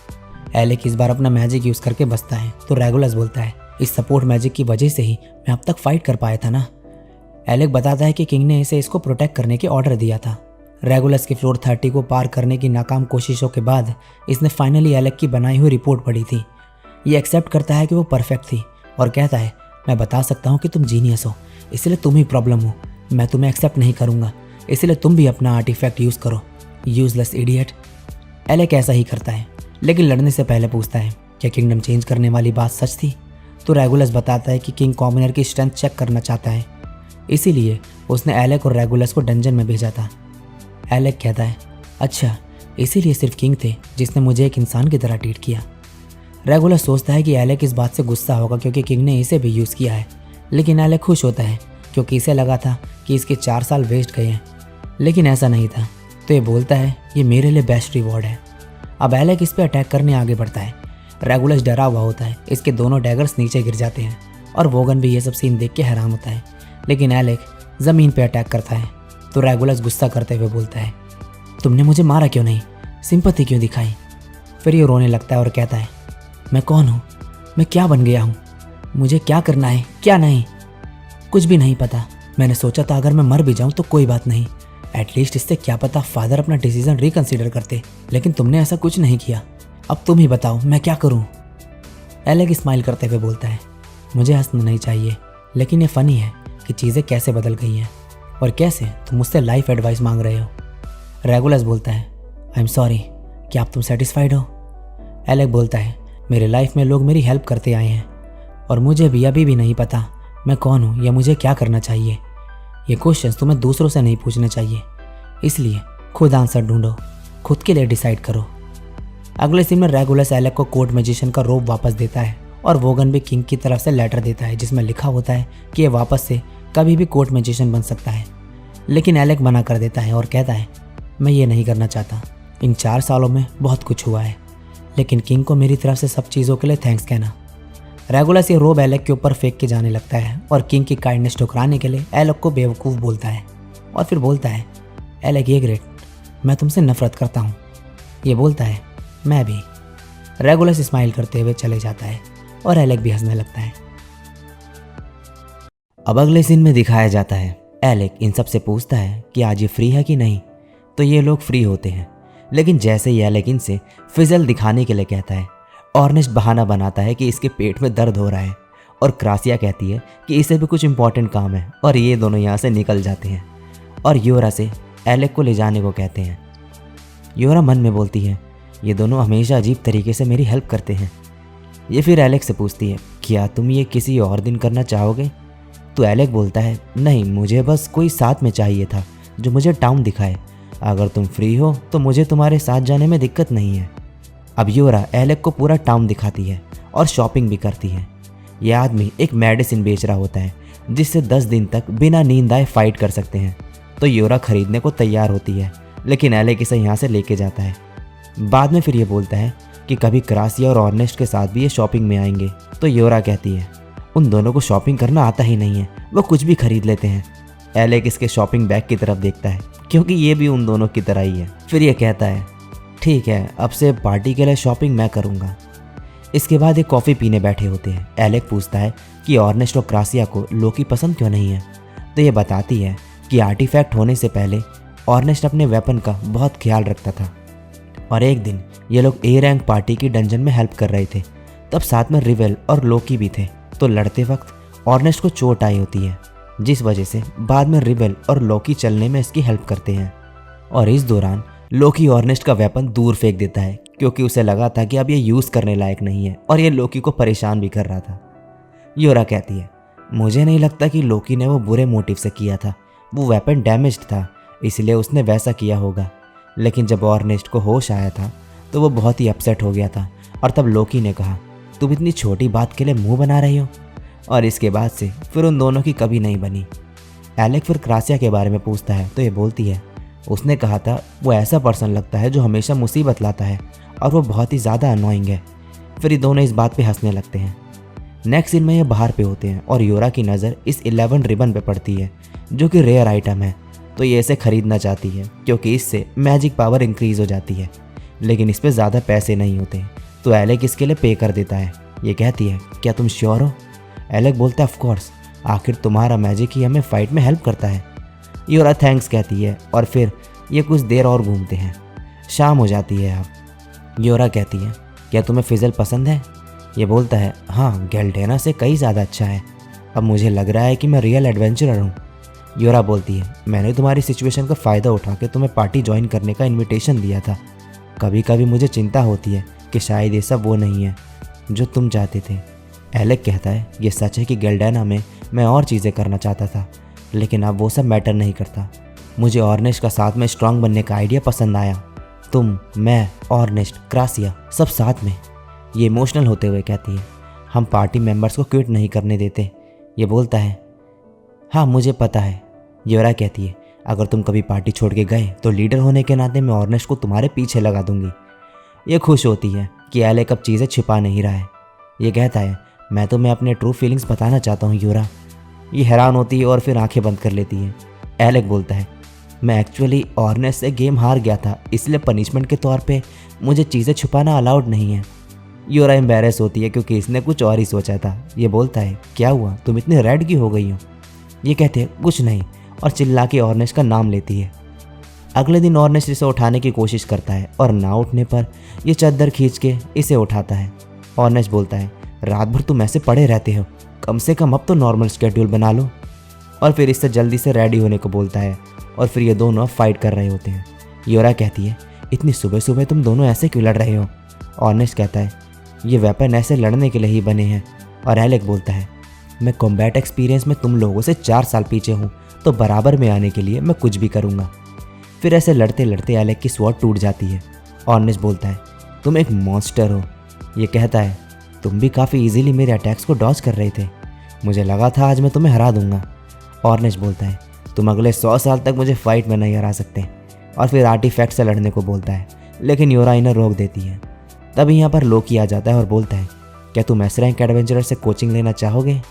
एलेक इस बार अपना मैजिक यूज़ करके बचता है। तो रेगुलस बोलता है इस सपोर्ट मैजिक की वजह से ही मैं अब तक फाइट कर पाया था ना। एलेक बताता है कि किंग ने इसे इसको प्रोटेक्ट करने के ऑर्डर दिया था। रेगुलस की फ्लोर 30 को पार करने की नाकाम कोशिशों के बाद इसने फाइनली एलेक की बनाई हुई रिपोर्ट पढ़ी थी। ये एक्सेप्ट करता है कि वो परफेक्ट थी और कहता है मैं बता सकता हूँ कि तुम जीनियस हो, इसलिए तुम ही प्रॉब्लम हो, मैं तुम्हें एक्सेप्ट नहीं करूँगा, इसलिए तुम भी अपना आर्टिफैक्ट यूज़ करो, यूजलेस इडियट। एलेक ऐसा ही करता है, लेकिन लड़ने से पहले पूछता है क्या किंगडम चेंज करने वाली बात सच थी। तो रेगुलस बताता है कि किंग कॉमनर की स्ट्रेंथ चेक करना चाहता है, इसीलिए उसने एलेक और रेगुलस को डंजन में भेजा था। एलेक कहता है, अच्छा इसीलिए सिर्फ किंग थे जिसने मुझे एक इंसान की तरह ट्रीट किया। रेगुलस सोचता है कि एलेक इस बात से गुस्सा होगा क्योंकि किंग ने इसे भी यूज़ किया है, लेकिन एलेक खुश होता है क्योंकि इसे लगा था कि इसके 4 साल वेस्ट गए हैं, लेकिन ऐसा नहीं था। तो ये बोलता है ये मेरे लिए बेस्ट रिवॉर्ड है। अब एलेक इस पर अटैक करने आगे बढ़ता है। रेगुलस डरा हुआ होता है, इसके दोनों डैगर्स नीचे गिर जाते हैं और वोगन भी ये सब सीन देख के हैरान होता है, लेकिन एलेक ज़मीन पे अटैक करता है। तो रेगुलस गुस्सा करते हुए बोलता है, तुमने मुझे मारा क्यों नहीं, सिंपैथी क्यों दिखाई। फिर ये रोने लगता है और कहता है, मैं कौन हूँ, मैं क्या बन गया हूँ, मुझे क्या करना है क्या नहीं, कुछ भी नहीं पता। मैंने सोचा था अगर मैं मर भी जाऊँ तो कोई बात नहीं, एटलीस्ट इससे क्या पता फादर अपना डिसीजन रिकन्सिडर करते, लेकिन तुमने ऐसा कुछ नहीं किया। अब तुम ही बताओ मैं क्या करूँ। एलेक स्माइल करते हुए बोलता है, मुझे हंसना नहीं चाहिए, लेकिन ये फ़नी है कि चीज़ें कैसे बदल गई हैं और कैसे तुम मुझसे लाइफ एडवाइस मांग रहे हो। रेगुलस बोलता है, आई एम सॉरी, क्या अब तुम सेटिस्फाइड हो। एलेक बोलता है, मेरे लाइफ में लोग मेरी हेल्प करते आए हैं और मुझे भी अभी भी नहीं पता मैं कौन हूँ या मुझे क्या करना चाहिए। ये क्वेश्चंस तुम्हें दूसरों से नहीं पूछने चाहिए, इसलिए खुद आंसर ढूंढो, खुद के लिए डिसाइड करो। अगले सीन में रेगुलस एलेक को कोर्ट मैजिशियन का रोब वापस देता है और वोगन भी किंग की तरफ से लेटर देता है जिसमें लिखा होता है कि ये वापस से कभी भी कोर्ट मैजिशियन बन सकता है, लेकिन एलेक मना कर देता है और कहता है, मैं ये नहीं करना चाहता। इन 4 सालों में बहुत कुछ हुआ है, लेकिन किंग को मेरी तरफ से सब चीज़ों के लिए थैंक्स कहना। रेगुलस ये रोब एलेक के ऊपर फेंक के जाने लगता है और किंग की काइंडनेस ठुकराने के लिए एलेक को बेवकूफ़ बोलता है और फिर बोलता है, एलेक ये ग्रेट, मैं तुमसे नफरत करता हूँ। ये बोलता है, मैं भी। रेगुलस स्माइल करते हुए चले जाता है और एलेक भी हंसने लगता है। अब अगले सीन में दिखाया जाता है, एलेक इन सब से पूछता है कि आज ये फ्री है कि नहीं, तो ये लोग फ्री होते हैं, लेकिन जैसे ही एलेक इनसे फिजल दिखाने के लिए कहता है, ऑर्नेस्ट बहाना बनाता है कि इसके पेट में दर्द हो रहा है और क्रासिया कहती है कि इसे भी कुछ इंपॉर्टेंट काम है और ये दोनों यहाँ से निकल जाते हैं और योरा से एलेक को ले जाने को कहते हैं। योरा मन में बोलती है, ये दोनों हमेशा अजीब तरीके से मेरी हेल्प करते हैं। ये फिर एलेक से पूछती है, क्या तुम ये किसी और दिन करना चाहोगे। तो एलेक बोलता है, नहीं, मुझे बस कोई साथ में चाहिए था जो मुझे टाउन दिखाए, अगर तुम फ्री हो तो मुझे तुम्हारे साथ जाने में दिक्कत नहीं है। अब योरा एलेक को पूरा टाउन दिखाती है और शॉपिंग भी करती है। यह आदमी एक मेडिसिन बेच रहा होता है जिससे 10 दिन तक बिना नींद आए फाइट कर सकते हैं, तो योरा खरीदने को तैयार होती है, लेकिन एलेक इसे यहाँ से लेके जाता है। बाद में फिर ये बोलता है कि कभी क्रासिया और ऑर्नेस्ट के साथ भी ये शॉपिंग में आएंगे, तो योरा कहती है, उन दोनों को शॉपिंग करना आता ही नहीं है, वो कुछ भी खरीद लेते हैं। एलेक इसके शॉपिंग बैग की तरफ देखता है क्योंकि ये भी उन दोनों की तरह ही है। फिर ये कहता है, ठीक है, अब से पार्टी के लिए शॉपिंग मैं करूँगा। इसके बाद एक कॉफ़ी पीने बैठे होते हैं। एलेक पूछता है कि ऑर्नेस्ट और क्रासिया को लोकी पसंद क्यों नहीं है, तो ये बताती है कि आर्टिफैक्ट होने से पहले ऑर्नेस्ट अपने वेपन का बहुत ख्याल रखता था और एक दिन ये लोग ए रैंक पार्टी की डंजन में हेल्प कर रहे थे, तब साथ में रिवेल और लोकी भी थे। तो लड़ते वक्त ऑर्नेस्ट को चोट आई होती है, जिस वजह से बाद में रिवेल और लोकी चलने में इसकी हेल्प करते हैं और इस दौरान लोकी ऑर्नेस्ट का वेपन दूर फेंक देता है क्योंकि उसे लगा था कि अब ये यूज़ करने लायक नहीं है और ये लोकी को परेशान भी कर रहा था। योरा कहती है, मुझे नहीं लगता कि लोकी ने वो बुरे मोटिव से किया था, वो वेपन डैमेज्ड था इसलिए उसने वैसा किया होगा। लेकिन जब ऑर्नेस्ट को होश आया था तो वो बहुत ही अपसेट हो गया था और तब लोकी ने कहा, तुम इतनी छोटी बात के लिए मुंह बना रही हो, और इसके बाद से फिर उन दोनों की कभी नहीं बनी। एलेक फिर क्रासिया के बारे में पूछता है तो ये बोलती है, उसने कहा था वो ऐसा पर्सन लगता है जो हमेशा मुसीबत लाता है और वो बहुत ही ज़्यादा अनोइंग है। फिर ये दोनों इस बात पे हंसने लगते हैं। नेक्स्ट सीन में ये बाहर पे होते हैं और योरा की नज़र इस 11 रिबन पे पड़ती है जो कि रेयर आइटम है, तो ये इसे ख़रीदना चाहती है क्योंकि इससे मैजिक पावर इंक्रीज़ हो जाती है, लेकिन इस पर ज़्यादा पैसे नहीं होते, तो एलेक इसके लिए पे कर देता है। ये कहती है, क्या तुम श्योर हो। एलेक बोलता है, ऑफ कोर्स, आखिर तुम्हारा मैजिक ही हमें फाइट में हेल्प करता है। योरा थैंक्स कहती है और फिर ये कुछ देर और घूमते हैं। शाम हो जाती है। अब योरा कहती है, क्या तुम्हें फिजल पसंद है। ये बोलता है, हाँ, गेल्डेना से कई ज़्यादा अच्छा है, अब मुझे लग रहा है कि मैं रियल एडवेंचरर हूँ। योरा बोलती है, मैंने तुम्हारी सिचुएशन का फ़ायदा उठा के तुम्हें पार्टी ज्वाइन करने का इन्विटेशन दिया था। कभी कभी मुझे चिंता होती है कि शायद ये सब वो नहीं है जो तुम चाहते थे। एलेक कहता है ये सच है कि गिल्डेना में मैं और चीज़ें करना चाहता था, लेकिन अब वो सब मैटर नहीं करता। मुझे ऑर्नेस्ट का साथ में स्ट्रांग बनने का आइडिया पसंद आया। तुम, मैं, ऑर्नेस्ट, क्रासिया सब साथ में। ये इमोशनल होते हुए कहती है हम पार्टी मेंबर्स को क्विट नहीं करने देते। ये बोलता है हाँ मुझे पता है। योरा कहती है अगर तुम कभी पार्टी छोड़ के गए तो लीडर होने के नाते मैं ऑर्नेस्ट को तुम्हारे पीछे लगा दूंगी। ये खुश होती है कि एलेक अब चीज़ें छिपा नहीं रहा है। ये कहता है मैं तुम्हें अपने ट्रू फीलिंग्स बताना चाहता हूँ योरा। ये हैरान होती है और फिर आंखें बंद कर लेती है। एलेक बोलता है मैं एक्चुअली ऑर्नेस्ट से गेम हार गया था, इसलिए पनिशमेंट के तौर पे मुझे चीज़ें छुपाना अलाउड नहीं है। योरा एम्बेरस होती है क्योंकि इसने कुछ और ही सोचा था। ये बोलता है क्या हुआ, तुम इतनी रेड क्यों हो गई हो? ये कहते हैं कुछ नहीं, और चिल्ला के ऑर्नेस्ट का नाम लेती है। अगले दिन ऑर्नेस्ट इसे उठाने की कोशिश करता है और ना उठने पर ये चादर खींच के इसे उठाता है। ऑर्नेस्ट बोलता है रात भर तुम ऐसे पड़े रहते हो, कम से कम अब तो नॉर्मल स्केड्यूल बना लो। और फिर इससे जल्दी से रेडी होने को बोलता है और फिर ये दोनों फाइट कर रहे होते हैं। योरा कहती है इतनी सुबह सुबह तुम दोनों ऐसे क्यों लड़ रहे हो? ऑर्नेस्ट कहता है ये वेपन ऐसे लड़ने के लिए ही बने हैं। और एलेक बोलता है मैं कॉम्बैट एक्सपीरियंस में तुम लोगों से 4 साल पीछे हूँ, तो बराबर में आने के लिए मैं कुछ भी करूँगा। फिर ऐसे लड़ते लड़ते एलेक की स्वॉर्ड टूट जाती है। ऑर्नेस्ट बोलता है तुम एक मॉन्स्टर हो। ये कहता है तुम भी काफ़ी इजीली मेरे अटैक्स को डॉज कर रहे थे, मुझे लगा था आज मैं तुम्हें हरा दूंगा। ऑर्नेस्ट बोलता है तुम अगले 100 साल तक मुझे फाइट में नहीं हरा सकते। और फिर आर्टिफैक्ट से लड़ने को बोलता है, लेकिन योरा इन्हें रोक देती है। तभी यहाँ पर लोकी आ जाता है और बोलता है क्या तुम एस रैंक एडवेंचरर से कोचिंग लेना चाहोगे?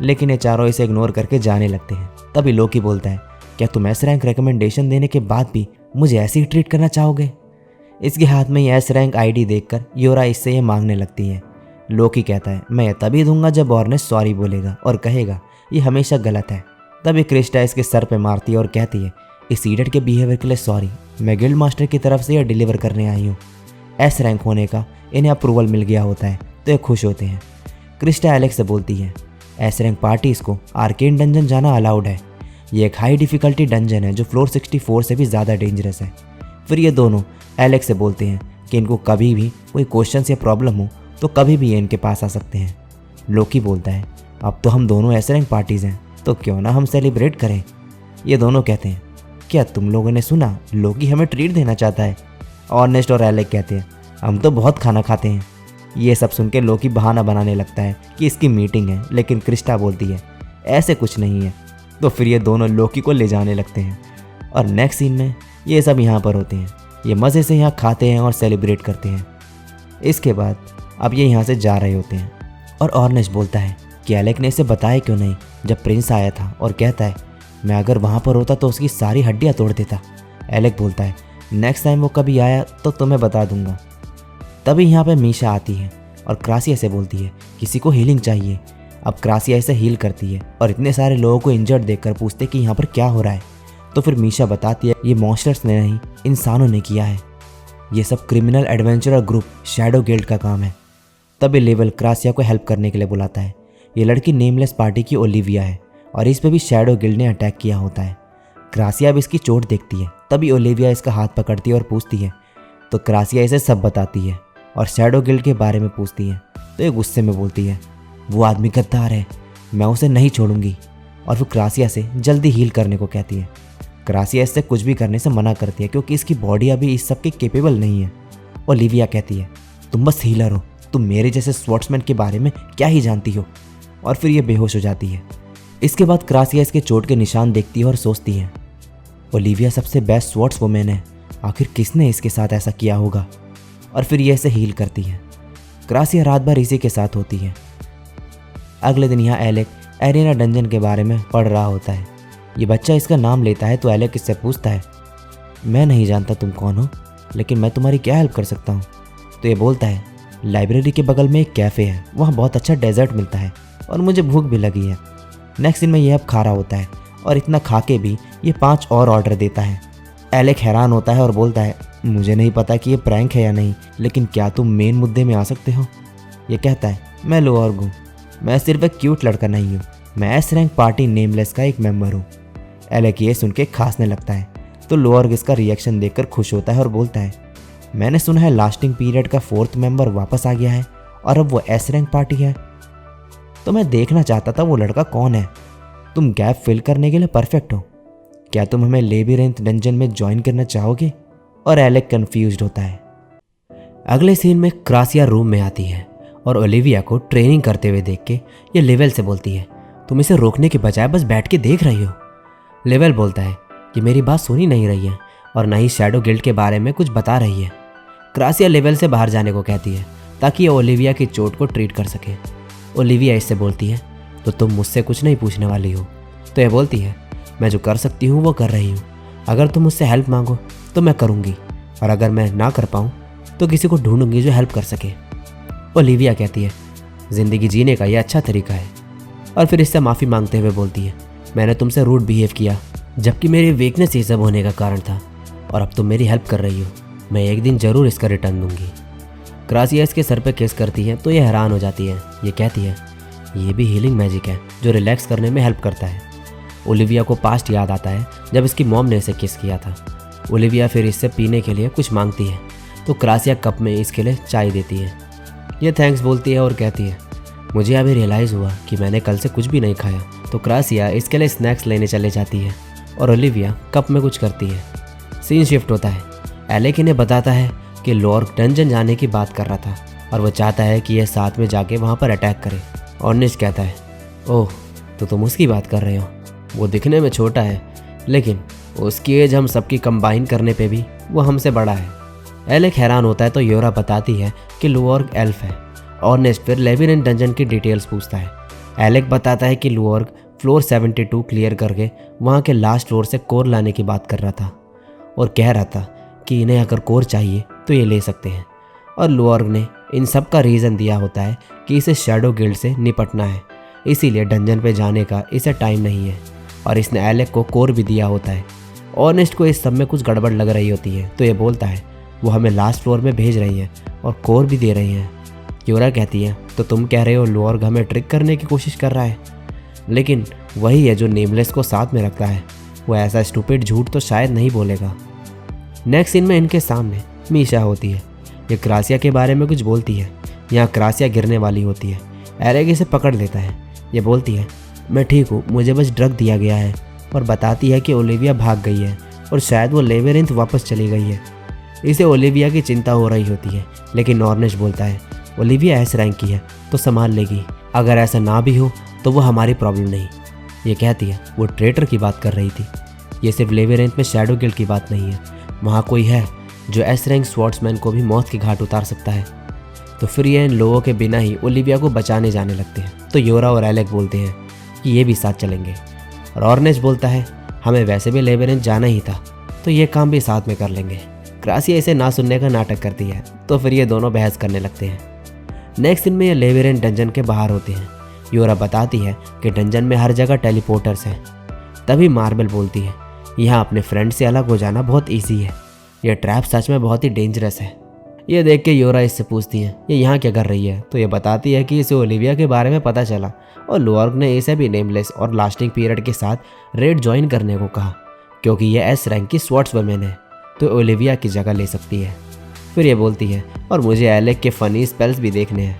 लेकिन ये चारों इसे इग्नोर करके जाने लगते हैं। तभी लोकी बोलता है क्या तुम एस रैंक रिकमेंडेशन देने के बाद भी मुझे ऐसे ही ट्रीट करना चाहोगे? इसके हाथ में ये एस रैंक आईडी देखकर योरा इससे ये मांगने लगती है। लोकी कहता है मैं ये तभी दूंगा जब ऑर्नेस्ट सॉरी बोलेगा और कहेगा ये हमेशा गलत है। तभी क्रिस्टा इसके सर पे मारती है और कहती है इस इडियट के बिहेवियर के लिए सॉरी, मैं गिल्ड मास्टर की तरफ से यह डिलीवर करने आई हूँ। एस रैंक होने का इन्हें अप्रूवल मिल गया होता है तो ये खुश होते हैं। क्रिस्टा एलेक्स से बोलती है एस रैंक पार्टीज़ को आर्केन डंजन जाना अलाउड है। ये एक हाई डिफ़िकल्टी डंजन है जो फ्लोर 64 से भी ज़्यादा डेंजरस है। फिर ये दोनों एलेक्स से बोलते हैं कि इनको कभी भी कोई क्वेश्चन या प्रॉब्लम हो तो कभी भी ये इनके पास आ सकते हैं। लोकी बोलता है अब तो हम दोनों एस रैंक पार्टीज़ हैं, तो क्यों ना हम सेलिब्रेट करें। ये दोनों कहते हैं क्या तुम लोगों ने सुना, लोकी हमें ट्रीट देना चाहता है? ऑर्नेस्ट और एलेक कहते हैं हम तो बहुत खाना खाते हैं। ये सब सुन के लोकी बहाना बनाने लगता है कि इसकी मीटिंग है, लेकिन क्रिस्टा बोलती है ऐसे कुछ नहीं है। तो फिर ये दोनों लोकी को ले जाने लगते हैं और नेक्स्ट सीन में ये सब यहाँ पर होते हैं। ये मज़े से यहाँ खाते हैं और सेलिब्रेट करते हैं। इसके बाद अब ये यहाँ से जा रहे होते हैं और ऑर्नेस्ट बोलता है कि एलेक ने इसे बताया क्यों नहीं जब प्रिंस आया था, और कहता है मैं अगर वहाँ पर होता तो उसकी सारी हड्डियाँ तोड़ देता। एलेक बोलता है नेक्स्ट टाइम वो कभी आया तो तुम्हें बता दूंगा। तभी यहाँ पे मीशा आती है और क्रासिया से बोलती है किसी को हीलिंग चाहिए। अब क्रासिया इसे हील करती है और इतने सारे लोगों को इंजर्ड देखकर पूछते कि यहाँ पर क्या हो रहा है। तो फिर मीशा बताती है ये मॉन्स्टर्स ने नहीं, इंसानों ने किया है। ये सब criminal adventurer group shadow guild का काम है। तभी लेवल क्रासिया को हेल्प करने के लिए बुलाता है। ये लड़की नेमलेस पार्टी की ओलिविया है और इस पे भी शैडो गिल्ड ने अटैक किया होता है। क्रासिया अब इसकी चोट देखती है। तभी ओलिविया इसका हाथ पकड़ती है और पूछती है, तो क्रासिया इसे सब बताती है और शैडो गिल्ड के बारे में पूछती है। तो ये गुस्से में बोलती है वो आदमी गद्दार है, मैं उसे नहीं छोड़ूंगी। और फिर क्रासिया से जल्दी हील करने को कहती है। क्रासिया इससे कुछ भी करने से मना करती है क्योंकि इसकी बॉडी अभी इस सब के केपेबल नहीं है। ओलिविया कहती है तुम बस हीलर हो, तुम मेरे जैसे स्वॉर्ड्समैन के बारे में क्या ही जानती हो। और फिर ये बेहोश हो जाती है। इसके बाद क्रासिया इसके चोट के निशान देखती है और सोचती है ओलिविया सबसे बेस्ट स्वॉर्ड्स वुमेन है, आखिर किसने इसके साथ ऐसा किया होगा। और फिर ये इसे हील करती है। क्रासिया रात भर इसी के साथ होती है। अगले दिन यहाँ एलेक एरिना डंजन के बारे में पढ़ रहा होता है। ये बच्चा इसका नाम लेता है तो एलेक इससे पूछता है मैं नहीं जानता तुम कौन हो, लेकिन मैं तुम्हारी क्या हेल्प कर सकता हूँ। तो ये बोलता है लाइब्रेरी के बगल में एक कैफ़े है, वहाँ बहुत अच्छा डेजर्ट मिलता है और मुझे भूख भी लगी है। नेक्स्ट दिन में ये अब खा रहा होता है और इतना खा के भी ये 5 और ऑर्डर देता है। एलेक हैरान होता है और बोलता है मुझे नहीं पता कि ये प्रैंक है या नहीं, लेकिन क्या तुम मेन मुद्दे में आ सकते हो। ये कहता है मैं लोअर्ग हूँ, मैं सिर्फ एक क्यूट लड़का नहीं हूँ, मैं एस रैंक पार्टी नेमलेस का एक मेंबर हूँ। एलेक ये सुन के खांसने लगता है तो लोअर्ग इसका रिएक्शन देखकर खुश होता है और बोलता है मैंने सुना है लास्टिंग पीरियड का 4th मेंबर वापस आ गया है और अब वो एस रैंक पार्टी है। तो मैं देखना चाहता था वो लड़का कौन है। तुम गैप फिल करने के लिए परफेक्ट हो। क्या तुम हमें लेबिरिंथ डंजन में ज्वाइन करना चाहोगे? और एलेक कंफ्यूज्ड होता है। अगले सीन में क्रासिया रूम में आती है और ओलिविया को ट्रेनिंग करते हुए देख के ये लेवल से बोलती है, तुम इसे रोकने के बजाय बस बैठ के देख रही हो। लेवल बोलता है कि मेरी बात सुनी नहीं रही है और ना ही शैडो गिल्ड के बारे में कुछ बता रही है। क्रासिया लेवल से बाहर जाने को कहती है ताकि ये ओलिविया की चोट को ट्रीट कर सके। ओलिविया इससे बोलती है, तो तुम मुझसे कुछ नहीं पूछने वाली हो? तो यह बोलती है, मैं जो कर सकती हूँ वो कर रही हूँ। अगर तुम मुझसे हेल्प मांगो तो मैं करूँगी, और अगर मैं ना कर पाऊँ तो किसी को ढूंढूंगी जो हेल्प कर सके। ओलिविया कहती है, ज़िंदगी जीने का यह अच्छा तरीका है, और फिर इससे माफ़ी मांगते हुए बोलती है, मैंने तुमसे रूड बिहेव किया जबकि मेरी वीकनेस ये सब होने का कारण था, और अब तुम मेरी हेल्प कर रही हो। मैं एक दिन ज़रूर इसका रिटर्न दूंगी। क्रासिया इसके सर पे किस करती है तो ये हैरान हो जाती है। ये कहती है, ये भी हीलिंग मैजिक है जो रिलैक्स करने में हेल्प करता है। ओलिविया को पास्ट याद आता है जब इसकी मॉम ने इसे किस किया था। ओलिविया फिर इससे पीने के लिए कुछ मांगती है तो क्रासिया कप में इसके लिए चाय देती है। ये थैंक्स बोलती है और कहती है, मुझे अभी रियलाइज़ हुआ कि मैंने कल से कुछ भी नहीं खाया। तो क्रासिया इसके लिए स्नैक्स लेने चले जाती है और ओलिविया कप में कुछ करती है। सीन शिफ्ट होता है। एलेक इन्हें बताता है कि लॉर्क डंजन जाने की बात कर रहा था और वो चाहता है कि यह साथ में जाके वहाँ पर अटैक करे। ऑर्निस्ट कहता है, ओह तो तुम उसकी बात कर रहे हो? वो दिखने में छोटा है लेकिन उसकी एज हम सबकी कंबाइन करने पे भी वो हमसे बड़ा है। एलेक हैरान होता है तो योरा बताती है कि लुओर्ग एल्फ है। ऑर्नेस्ट फिर लेबिरिंथ डंजन की डिटेल्स पूछता है। एलेक बताता है कि लुओर्ग फ्लोर 72 क्लियर करके वहाँ के लास्ट फ्लोर से कोर लाने की बात कर रहा था और कह रहा था कि इन्हें अगर कोर चाहिए तो ये ले सकते हैं। और लुओर्ग ने इन सब का रीज़न दिया होता है कि इसे शैडो गिल्ड से निपटना है, इसीलिए डंजन पे जाने का इसे टाइम नहीं है। और इसने एलेक को कोर भी दिया होता है। ऑर्नेस्ट को इस सब में कुछ गड़बड़ लग रही होती है तो ये बोलता है, वो हमें लास्ट फ्लोर में भेज रही हैं और कोर भी दे रही हैं। योरा कहती है, तो तुम कह रहे हो लुओर्ग हमें ट्रिक करने की कोशिश कर रहा है? लेकिन वही है जो नेमलेस को साथ में रखता है। वो ऐसा स्टूपिड झूठ तो शायद नहीं बोलेगा। नेक्स्ट सीन में इनके सामने मीशा होती है। ये क्रासिया के बारे में कुछ बोलती है। यहाँ क्रासिया गिरने वाली होती है। एलेक इसे पकड़ लेता है। ये बोलती है, मैं ठीक हूँ, मुझे बस ड्रग दिया गया है, और बताती है कि ओलिविया भाग गई है और शायद वो लेबिरिंथ वापस चली गई है। इसे ओलिविया की चिंता हो रही होती है, लेकिन ऑर्नेस्ट बोलता है, ओलिविया एस रैंक की है तो संभाल लेगी। अगर ऐसा ना भी हो तो वो हमारी प्रॉब्लम नहीं। ये कहती है, वो ट्रेटर की बात कर रही थी। ये सिर्फ लेबिरिंथ में शैडो गिल्ड की बात नहीं है, वहाँ कोई है जो एस रैंक स्वॉर्ड्समैन को भी मौत के घाट उतार सकता है। तो फिर ये इन लोगों के बिना ही ओलिविया को बचाने जाने लगते हैं। तो योरा और एलेक बोलते हैं कि ये भी साथ चलेंगे। और ऑर्नेस्ट बोलता है, हमें वैसे भी लेबिरिंथ जाना ही था तो ये काम भी साथ में कर लेंगे। क्रासिया इसे ना सुनने का नाटक करती है तो फिर ये दोनों बहस करने लगते हैं। नेक्स्ट दिन में ये लेबिरिंथ डंजन के बाहर होते हैं। योरा बताती है कि डंजन में हर जगह टेलीपोर्टर्स हैं। तभी मार्बल बोलती है, यहाँ अपने फ्रेंड से अलग हो जाना बहुत ईजी है, यह ट्रैप सच में बहुत ही डेंजरस है। ये देख के योरा इससे पूछती है, ये यहाँ क्या कर रही है? तो ये बताती है कि इसे ओलिविया के बारे में पता चला और लुओर्ग ने इसे भी नेमलेस और लास्टिंग पीरियड के साथ रेड ज्वाइन करने को कहा क्योंकि ये एस रैंक की स्वॉर्ड्समैन है तो ओलिविया की जगह ले सकती है। फिर ये बोलती है, और मुझे एलेक के फ़नी स्पेल्स भी देखने हैं।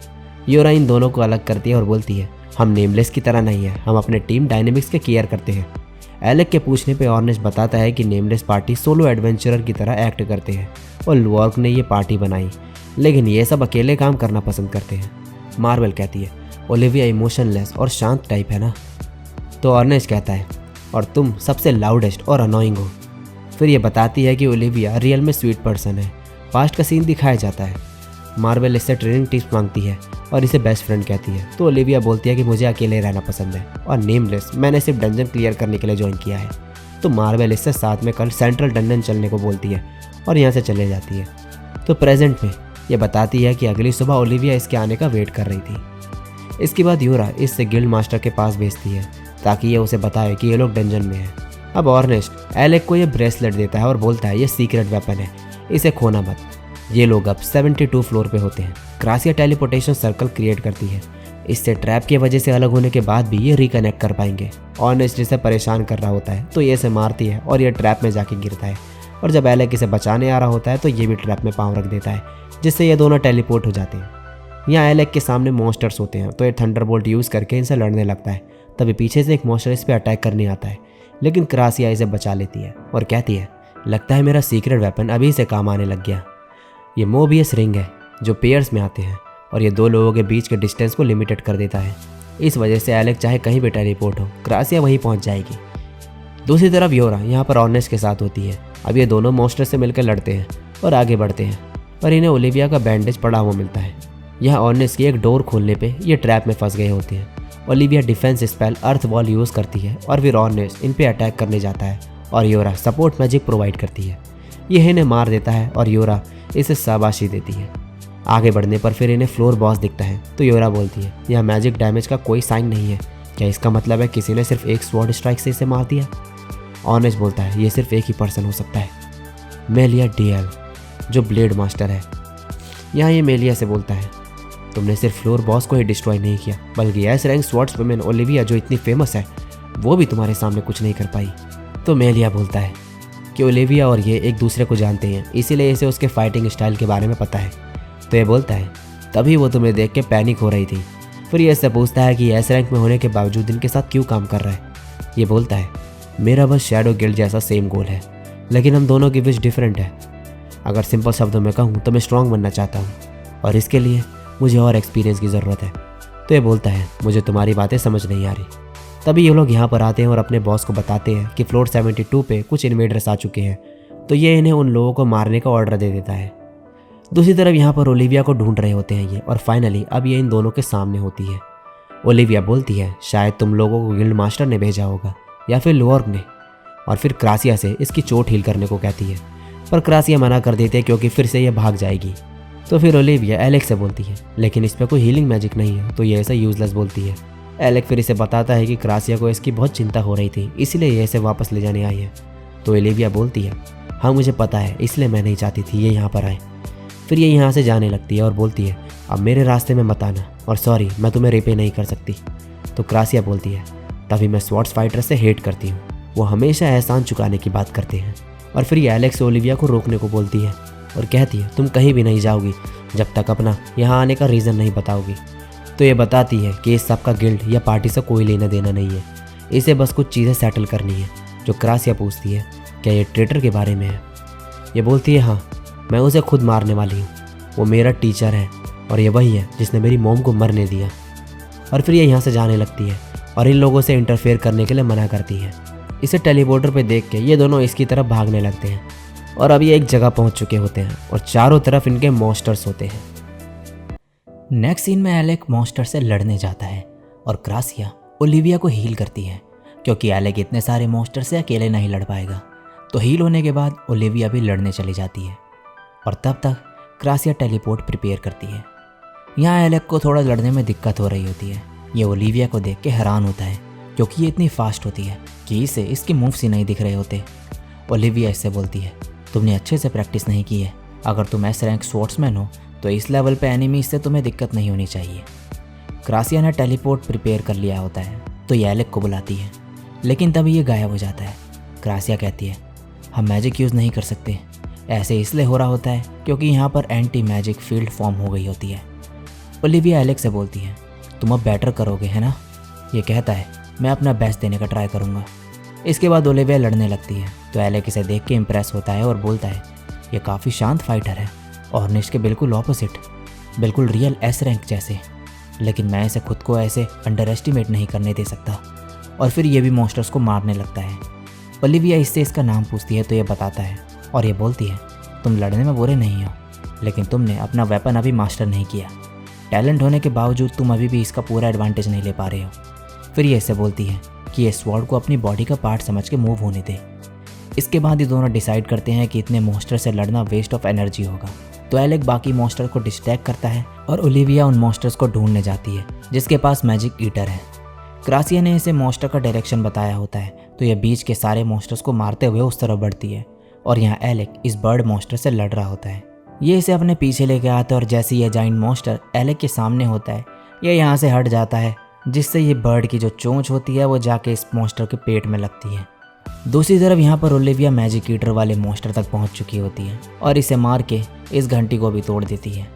योरा इन दोनों को अलग करती है और बोलती है, हम नेमलेस की तरह नहीं है, हम अपने टीम डायनेमिक्स के केयर करते हैं। एलेक के पूछने पे ऑर्नेस्ट बताता है कि नेमलेस पार्टी सोलो एडवेंचरर की तरह एक्ट करते हैं और लुओर्ग ने ये पार्टी बनाई, लेकिन ये सब अकेले काम करना पसंद करते हैं। मार्बल कहती है, ओलिविया इमोशनलेस और शांत टाइप है ना? तो ऑर्नेस्ट कहता है, और तुम सबसे लाउडेस्ट और अनोइंग हो। फिर ये बताती है कि ओलिविया रियल में स्वीट पर्सन है। पास्ट का सीन दिखाया जाता है। मार्बल इससे ट्रेनिंग टिप्स मांगती है और इसे बेस्ट फ्रेंड कहती है। तो ओलिविया बोलती है कि मुझे अकेले रहना पसंद है और नेमलेस मैंने सिर्फ डंजन क्लियर करने के लिए ज्वाइन किया है। तो मार्बल इससे साथ में कल सेंट्रल डंजन चलने को बोलती है और यहाँ से चले जाती है। तो प्रेजेंट में ये बताती है कि अगली सुबह ओलिविया इसके आने का वेट कर रही थी। इसके बाद योरा इससे गिल्ड मास्टर के पास भेजती है ताकि ये उसे बताए कि ये लोग डंजन में हैं। अब ऑर्नेस्ट एलेक को ये ब्रेसलेट देता है और बोलता है, ये सीक्रेट वेपन है, इसे खोना मत। ये लोग अब 72 फ्लोर पे होते हैं। क्रासिया टेलीपोर्टेशन सर्कल क्रिएट करती है। इससे ट्रैप की वजह से अलग होने के बाद भी ये रिकनेक्ट कर पाएंगे। ऑर्नेस्ट इसे परेशान कर रहा होता है तो ये इसे मारती है और ये ट्रैप में जाके गिरता है। और जब एलेक इसे बचाने आ रहा होता है तो ये भी ट्रैप में पाँव रख देता है, जिससे ये दोनों टेलीपोर्ट हो जाते हैं। यहाँ एलेक के सामने मॉन्स्टर्स होते हैं तो ये थंडरबोल्ट यूज़ करके इनसे लड़ने लगता है। तभी पीछे से एक मॉन्स्टर इस पर अटैक करने आता है, लेकिन क्रासिया इसे बचा लेती है और कहती है, लगता है मेरा सीक्रेट वेपन अभी से काम आने लग गया। ये मोबियस रिंग है जो पेयर्स में आते हैं और ये दो लोगों के बीच के डिस्टेंस को लिमिटेड कर देता है। इस वजह से एलेक चाहे कहीं भी टेलीपोर्ट हो, क्रासिया वहीं पहुंच जाएगी। दूसरी तरफ योरा यहाँ पर ऑर्नेस्ट के साथ होती है। अब ये दोनों मॉन्स्टर से मिलकर लड़ते हैं और आगे बढ़ते हैं, पर इन्हें ओलिविया का बैंडेज पड़ा हुआ मिलता है। यहाँ ऑर्नेस्ट की एक डोर खोलने पे ये ट्रैप में फंस गए होते हैं। ओलिविया डिफेंस स्पेल अर्थ वॉल यूज़ करती है और फिर ऑर्नेस्ट इन पे अटैक करने जाता है और योरा सपोर्ट मैजिक प्रोवाइड करती है। यह इन्हें मार देता है और योरा इसे शाबाशी देती है। आगे बढ़ने पर फिर इन्हें फ्लोर बॉस दिखता है तो योरा बोलती है, यह मैजिक डैमेज का कोई साइन नहीं है, क्या इसका मतलब है किसी ने सिर्फ एक स्वॉर्ड स्ट्राइक से इसे मार दिया? ऑर्नेस्ट बोलता है, ये सिर्फ एक ही पर्सन हो सकता है, मेलिया डीएल, जो ब्लेड मास्टर है। यहाँ ये मेलिया से बोलता है, तुमने सिर्फ फ्लोर बॉस को ही डिस्ट्रॉय नहीं किया, बल्कि एस रैंक स्वॉर्ड्समैन ओलिविया जो इतनी फेमस है वो भी तुम्हारे सामने कुछ नहीं कर पाई। तो मेलिया बोलता है कि ओलिविया और ये एक दूसरे को जानते हैं, इसीलिए इसे उसके फाइटिंग स्टाइल के बारे में पता है। तो ये बोलता है, तभी वो तुम्हें देख के पैनिक हो रही थी। फिर ये इससे पूछता है कि एस रैंक में होने के बावजूद इनके साथ क्यों काम कर रहा है। ये बोलता है, मेरा बस शैडो गिल्ड जैसा सेम गोल है, लेकिन हम दोनों की विश डिफरेंट है। अगर सिंपल शब्दों में कहूँ तो मैं स्ट्रांग बनना चाहता हूँ और इसके लिए मुझे और एक्सपीरियंस की ज़रूरत है। तो ये बोलता है, मुझे तुम्हारी बातें समझ नहीं आ रही। तभी ये लोग यहाँ पर आते हैं और अपने बॉस को बताते हैं कि फ्लोर 72 पे कुछ इन्वेडर्स आ चुके हैं, तो ये इन्हें उन लोगों को मारने का ऑर्डर दे देता है। दूसरी तरफ यहाँ पर ओलिविया को ढूंढ रहे होते हैं ये, और फाइनली अब ये इन दोनों के सामने होती है। ओलिविया बोलती है, शायद तुम लोगों को गिल्ड मास्टर ने भेजा होगा या फिर लोअर्ग ने, और फिर क्रासिया से इसकी चोट हील करने को कहती है, पर क्रासिया मना कर देते हैं क्योंकि फिर से ये भाग जाएगी। तो फिर ओलिविया एलेक से बोलती है, लेकिन इस पर कोई हीलिंग मैजिक नहीं है, तो ये ऐसा यूजलेस बोलती है। एलेक फिर इसे बताता है कि क्रासिया को इसकी बहुत चिंता हो रही थी, इसलिए ये इसे वापस ले जाने आई है। तो ओलिविया बोलती है, हाँ मुझे पता है, इसलिए मैं नहीं चाहती थी ये यहाँ पर आए। फिर ये यहाँ से जाने लगती है और बोलती है, अब मेरे रास्ते में मत आना, और सॉरी मैं तुम्हें रिपे नहीं कर सकती। तो क्रासिया बोलती है, तभी मैं स्वॉर्ड्स फाइटर से हेट करती हूँ, वो हमेशा एहसान चुकाने की बात करते हैं। और फिर ये एलेक्स ओलिविया को रोकने को बोलती है और कहती है, तुम कहीं भी नहीं जाओगी जब तक अपना यहाँ आने का रीज़न नहीं बताओगी। तो ये बताती है कि इस सब का गिल्ड या पार्टी से कोई लेना देना नहीं है, इसे बस कुछ चीज़ें सेटल करनी है। जो क्रासिया पूछती है, क्या ये ट्रेटर के बारे में है? ये बोलती है, हाँ मैं उसे खुद मारने वाली हूँ, वो मेरा टीचर है और ये वही है जिसने मेरी मॉम को मरने दिया। और फिर ये यहाँ से जाने लगती है और इन लोगों से इंटरफेयर करने के लिए मना करती है। इसे टेलीपोर्टर पे देख के ये दोनों इसकी तरफ भागने लगते हैं और अब ये एक जगह पहुंच चुके होते हैं और चारों तरफ इनके मॉन्स्टर्स होते हैं। नेक्स्ट सीन में एलेक मॉन्स्टर से लड़ने जाता है और क्रासिया ओलिविया को हील करती है, क्योंकि एलेक इतने सारे मॉन्स्टर से अकेले नहीं लड़ पाएगा। तो हील होने के बाद ओलिविया भी लड़ने चली जाती है और तब तक क्रासिया टेलीपोर्ट प्रिपेयर करती है। यहाँ एलेक को थोड़ा लड़ने में दिक्कत हो रही होती है। ये ओलिविया को देख के हैरान होता है क्योंकि ये इतनी फास्ट होती है कि इसे इसके मूव्स ही नहीं दिख रहे होते। ओलिविया इससे बोलती है, तुमने अच्छे से प्रैक्टिस नहीं की है, अगर तुम एस रैंक स्वॉर्ड्समैन हो तो इस लेवल पे एनिमी से तुम्हें दिक्कत नहीं होनी चाहिए। क्रासिया ने टेलीपोर्ट प्रिपेयर कर लिया होता है तो ये एलेक को बुलाती है, लेकिन तभी ये गायब हो जाता है। क्रासिया कहती है, हम मैजिक यूज़ नहीं कर सकते, ऐसे इसलिए हो रहा होता है क्योंकि यहाँ पर एंटी मैजिक फील्ड फॉर्म हो गई होती है। ओलिविया एलेक से बोलती है, तुम अब बेटर करोगे है ना? ये कहता है, मैं अपना बेस्ट देने का ट्राई करूँगा। इसके बाद ओलिविया लड़ने लगती है तो एलेक इसे देख के इम्प्रेस होता है और बोलता है, ये काफ़ी शांत फाइटर है, ऑर्नेस्ट के बिल्कुल ऑपोजिट, बिल्कुल रियल एस रैंक जैसे, लेकिन मैं इसे खुद को ऐसे अंडर एस्टिमेट नहीं करने दे सकता। और फिर ये भी मॉन्स्टर्स को मारने लगता है। ओलिविया इससे इसका नाम पूछती है तो ये बताता है और ये बोलती है, तुम लड़ने में बुरे नहीं हो, लेकिन तुमने अपना वेपन अभी मास्टर नहीं किया। टैलेंट होने के बावजूद तुम अभी भी इसका पूरा एडवांटेज नहीं ले पा रहे हो। फिर ये इससे बोलती है कि ये स्वॉर्ड को अपनी बॉडी का पार्ट समझ के मूव होने दे। इसके बाद ये दोनों डिसाइड करते हैं कि इतने मॉन्स्टर से लड़ना वेस्ट ऑफ एनर्जी होगा। तो एलेक बाकी मॉन्स्टर को डिस्ट्रैक्ट करता है और ओलिविया उन मॉन्स्टर्स को ढूंढने जाती है जिसके पास मैजिक ईटर है। क्रासिया ने इसे मॉन्स्टर का डायरेक्शन बताया होता है तो यह बीच के सारे मॉन्स्टर्स को मारते हुए उस तरफ बढ़ती है और यहाँ एलेक इस बर्ड मॉन्स्टर से लड़ रहा होता है। ये इसे अपने पीछे लेके आता है और जैसे यह जाइंट मॉन्स्टर एलेक के सामने होता है, यह यहाँ से हट जाता है, जिससे ये बर्ड की जो चोंच होती है वो जाके इस मॉन्स्टर के पेट में लगती है। दूसरी तरफ यहाँ पर ओलिविया मैजिक ईटर वाले मॉन्स्टर तक पहुँच चुकी होती है और इसे मार के इस घंटी को भी तोड़ देती है।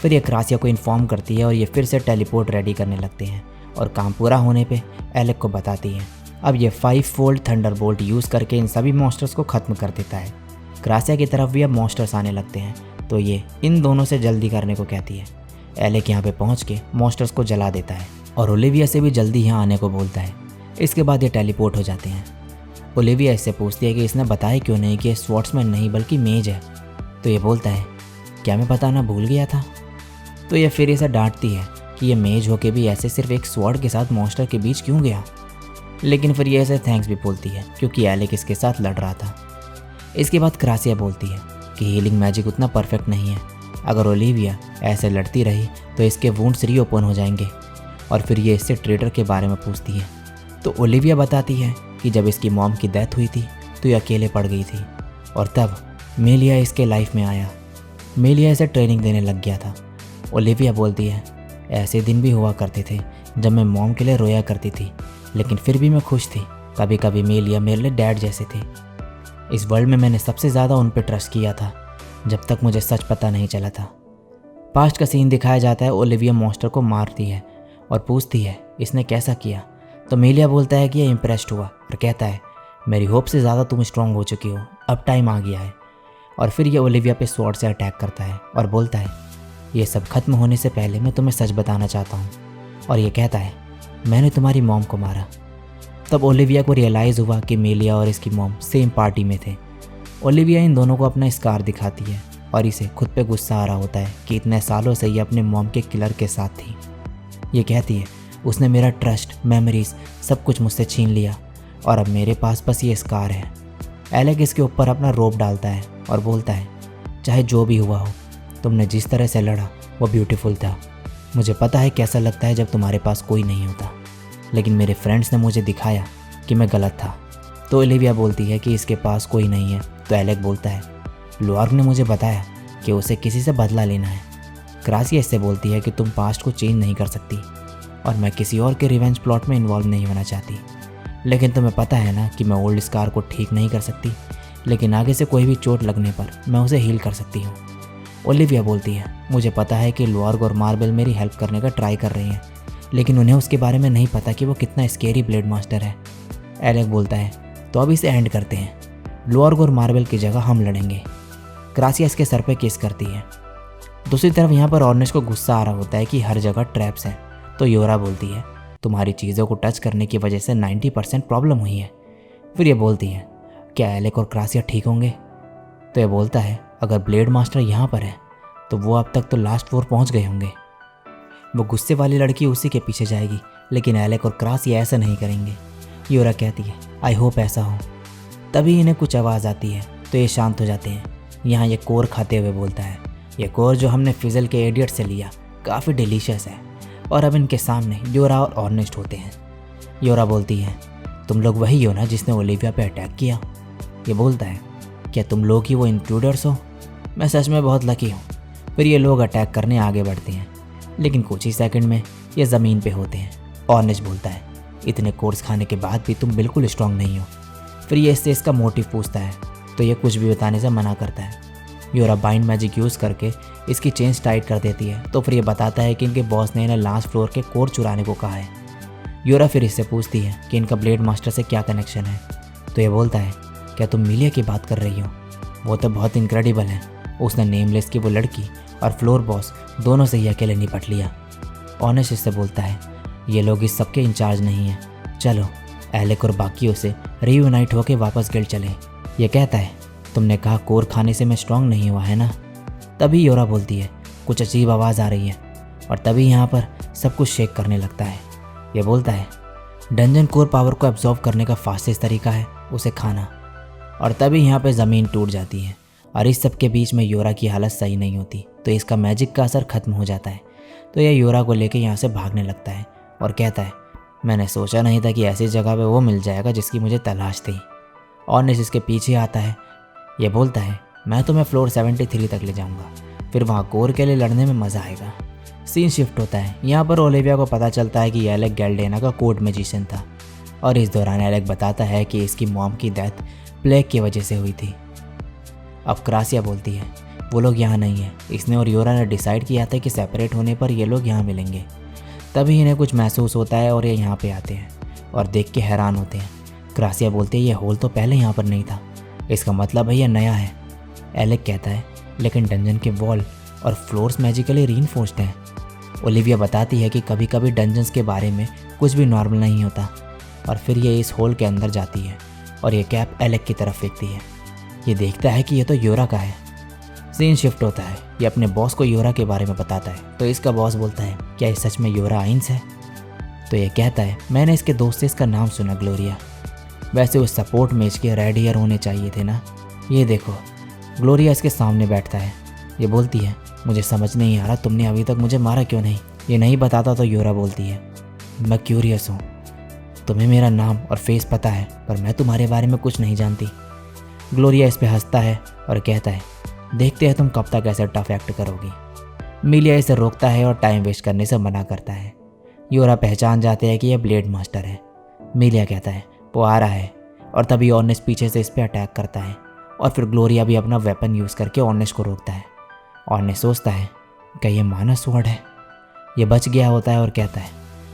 फिर ये क्रासिया को इन्फॉर्म करती है और ये फिर से टेलीपोर्ट रेडी करने लगते हैं और काम पूरा होने पे एलेक को बताती है। अब ये 5 फोल्ड थंडरबोल्ट यूज़ करके इन सभी मॉन्स्टर्स को ख़त्म कर देता है। क्रासिया की तरफ भी अब मॉन्स्टर्स आने लगते हैं, तो ये इन दोनों से जल्दी करने को कहती है। एलेक यहाँ पे पहुँच के मॉन्स्टर्स को जला देता है और ओलिविया से भी जल्दी यहाँ आने को बोलता है। इसके बाद ये टेलीपोर्ट हो जाते हैं। ओलिविया इससे पूछती है कि इसने बताया क्यों नहीं कि ये स्वॉर्ड्समैन नहीं बल्कि मेज है। तो ये बोलता है, क्या मैं बताना भूल गया था? तो ये फिर इसे डांटती है कि ये मेज होके भी ऐसे सिर्फ एक स्वॉर्ड के साथ मॉन्स्टर के बीच क्यों गया। लेकिन फिर ये ऐसे थैंक्स भी बोलती है क्योंकि एलेक इसके साथ लड़ रहा था। इसके बाद क्रासिया बोलती है कि हीलिंग मैजिक उतना परफेक्ट नहीं है। अगर ओलिविया ऐसे लड़ती रही तो इसके वुंड्स रीओपन हो जाएंगे। और फिर ये इससे ट्रेडर के बारे में पूछती है। तो ओलिविया बताती है कि जब इसकी मॉम की डेथ हुई थी तो ये अकेले पड़ गई थी और तब मेलिया इसके लाइफ में आया। मेलिया इसे ट्रेनिंग देने लग गया था। ओलिविया बोलती है, ऐसे दिन भी हुआ करते थे जब मैं मॉम के लिए रोया करती थी, लेकिन फिर भी मैं खुश थी। कभी कभी मेलिया मेरे लिए डैड जैसे थे। इस वर्ल्ड में मैंने सबसे ज़्यादा उन पर ट्रस्ट किया था जब तक मुझे सच पता नहीं चला था। पास्ट का सीन दिखाया जाता है। ओलिविया मॉन्स्टर को मारती है और पूछती है इसने कैसा किया। तो मेलिया बोलता है कि ये इम्प्रेस्ड हुआ और कहता है, मेरी होप से ज़्यादा तुम स्ट्रांग हो चुकी हो, अब टाइम आ गया है। और फिर ये ओलिविया पे स्वॉर्ड से अटैक करता है और बोलता है, ये सब खत्म होने से पहले मैं तुम्हें सच बताना चाहता हूँ। और ये कहता है, मैंने तुम्हारी मॉम को मारा। तब ओलिविया को रियलाइज़ हुआ कि मेलिया और इसकी मॉम सेम पार्टी में थे। ओलिविया इन दोनों को अपना स्कार दिखाती है और इसे खुद पे गुस्सा आ रहा होता है कि इतने सालों से ये अपने मॉम के किलर के साथ थी। ये कहती है, उसने मेरा ट्रस्ट, मेमोरीज सब कुछ मुझसे छीन लिया और अब मेरे पास बस ये स्कार है। एलेक इसके ऊपर अपना रोप डालता है और बोलता है, चाहे जो भी हुआ हो, तुमने जिस तरह से लड़ा वो ब्यूटीफुल था। मुझे पता है कैसा लगता है जब तुम्हारे पास कोई नहीं होता, लेकिन मेरे फ्रेंड्स ने मुझे दिखाया कि मैं गलत था। तो ओलिविया बोलती है कि इसके पास कोई नहीं है। तो एलेक बोलता है, लुआर्ग ने मुझे बताया कि उसे किसी से बदला लेना है। क्रासिया इससे बोलती है कि तुम पास्ट को चेंज नहीं कर सकती और मैं किसी और के रिवेंज प्लॉट में इन्वॉल्व नहीं होना चाहती। लेकिन तुम्हें पता है ना कि मैं ओल्ड स्कार को ठीक नहीं कर सकती, लेकिन आगे से कोई भी चोट लगने पर मैं उसे हील कर सकती हूँ। ओलिविया बोलती है, मुझे पता है कि लुआर्ग और मार्बल मेरी हेल्प करने का ट्राई कर रही हैं, लेकिन उन्हें उसके बारे में नहीं पता कि वो कितना स्केरी ब्लेड मास्टर है। एलेक बोलता है, तो अब इसे एंड करते हैं। लुआर्ग और मार्बल की जगह हम लड़ेंगे। क्रासिया इसके सर पे किस करती है। दूसरी तरफ यहाँ पर ऑर्नेश को गुस्सा आ रहा होता है कि हर जगह ट्रैप्स हैं। तो योरा बोलती है, तुम्हारी चीज़ों को टच करने की वजह से 90% प्रॉब्लम हुई है। फिर ये बोलती है, क्या एलेक और क्रासिया ठीक होंगे? तो ये बोलता है, अगर ब्लेड मास्टर यहाँ पर है तो वो अब तक तो लास्ट फ्लोर पहुँच गए होंगे। वो गुस्से वाली लड़की उसी के पीछे जाएगी, लेकिन एलेक और क्रासिया ऐसा नहीं करेंगे। योरा कहती है, आई होप ऐसा हो। तभी इन्हें कुछ आवाज़ आती है तो ये शांत हो जाते हैं। यहाँ ये कोर खाते हुए बोलता है, ये कोर जो हमने फिजल के एडियट से लिया काफ़ी डिलीशियस है। और अब इनके सामने योरा और ऑर्नेस्ट होते हैं। योरा बोलती है, तुम लोग वही हो ना जिसने ओलिविया पे अटैक किया? ये बोलता है, क्या तुम लोग ही वो इंट्रूडर्स हो? मैं सच में बहुत लकी हूँ। फिर ये लोग अटैक करने आगे बढ़ते हैं, लेकिन कुछ ही सेकंड में ये ज़मीन पे होते हैं। ऑर्नेस्ट बोलता है, इतने कोर्स खाने के बाद भी तुम बिल्कुल स्ट्रांग नहीं हो। फिर ये इससे इसका मोटिव पूछता है, तो ये कुछ भी बताने से मना करता है। योरा बाइंड मैजिक यूज़ करके इसकी चेन्स टाइट कर देती है। तो फिर ये बताता है कि इनके बॉस ने इन्हें लास्ट फ्लोर के कोर चुराने को कहा है। योरा फिर इससे पूछती है कि इनका ब्लेड मास्टर से क्या कनेक्शन है। तो ये बोलता है, क्या तुम मिलिया की बात कर रही हो? वो तो बहुत इनक्रेडिबल है। उसने नेमलेस की वो लड़की और फ्लोर बॉस दोनों से ही अकेले निपट लिया। ऑनेस्ट इससे बोलता है, ये लोग इस सबके इंचार्ज नहीं हैं। चलो एलेक और बाकियों से रीयूनाइट होकर वापस गिल्ड चले। ये कहता है, तुमने कहा कोर खाने से मैं स्ट्रांग नहीं हुआ है ना? तभी योरा बोलती है, कुछ अजीब आवाज़ आ रही है। और तभी यहाँ पर सब कुछ शेक करने लगता है। ये बोलता है, डंजन कोर पावर को एब्जॉर्व करने का फास्टेस्ट तरीका है उसे खाना। और तभी यहाँ पे ज़मीन टूट जाती है और इस सब के बीच में योरा की हालत सही नहीं होती, तो इसका मैजिक का असर खत्म हो जाता है। तो यह योरा को लेके यहाँ से भागने लगता है और कहता है, मैंने सोचा नहीं था कि ऐसी जगह पे वो मिल जाएगा जिसकी मुझे तलाश थी। ऑर्नेस्ट इसके पीछे आता है। ये बोलता है, मैं तुम्हें फ्लोर 73 तक ले जाऊंगा, फिर वहाँ कोर के लिए लड़ने में मज़ा आएगा। सीन शिफ्ट होता है। यहाँ पर ओलिविया को पता चलता है कि एलेक गैल्डेना का कोड मैजिशियन था और इस दौरान एलेक बताता है कि इसकी मॉम की डेथ प्लेग की वजह से हुई थी। अब क्रासिया बोलती है, वो लोग यहाँ नहीं है। इसने और योरा ने डिसाइड किया था कि सेपरेट होने पर ये लोग यहाँ मिलेंगे। तभी इन्हें कुछ महसूस होता है और ये यहाँ पे आते हैं और देख के हैरान होते हैं। क्रासिया बोलती है ये होल तो पहले यहाँ पर नहीं था, इसका मतलब है ये नया है। एलेक कहता है लेकिन डंजन के वॉल और फ्लोर्स मैजिकली रीइंफोर्स्ड हैं। ओलिविया बताती है कि कभी कभी डंजन्स के बारे में कुछ भी नॉर्मल नहीं होता। और फिर ये इस होल के अंदर जाती है और ये कैप एलेक की तरफ फेंकती है। ये देखता है कि ये तो योरा का है। सीन शिफ्ट होता है। ये अपने बॉस को योरा के बारे में बताता है तो इसका बॉस बोलता है क्या ये सच में योरा आइंस है? तो ये कहता है मैंने इसके दोस्त से इसका नाम सुना, ग्लोरिया। वैसे उस सपोर्ट मेज के रेड ईयर होने चाहिए थे ना। ये देखो। ग्लोरिया इसके सामने बैठता है। ये बोलती है मुझे समझ नहीं आ रहा तुमने अभी तक मुझे मारा क्यों नहीं। ये नहीं बताता तो योरा बोलती है मैं क्यूरियस हूँ, तुम्हें मेरा नाम और फेस पता है पर मैं तुम्हारे बारे में कुछ नहीं जानती। ग्लोरिया इस पे हंसता है और कहता है देखते हैं तुम कब तक ऐसे टफ एक्ट करोगी। मिलिया इसे रोकता है और टाइम वेस्ट करने से मना करता है। योरा पहचान जाते हैं कि यह ब्लेड मास्टर है। मिलिया कहता है वो आ रहा है और तभी ऑर्नेस पीछे से इस पर अटैक करता है और फिर ग्लोरिया भी अपना वेपन यूज़ करके ऑर्नेस को रोकता है। ऑर्नेस सोचता है क्या ये मानस स्वॉर्ड है। ये बच गया होता है और कहता है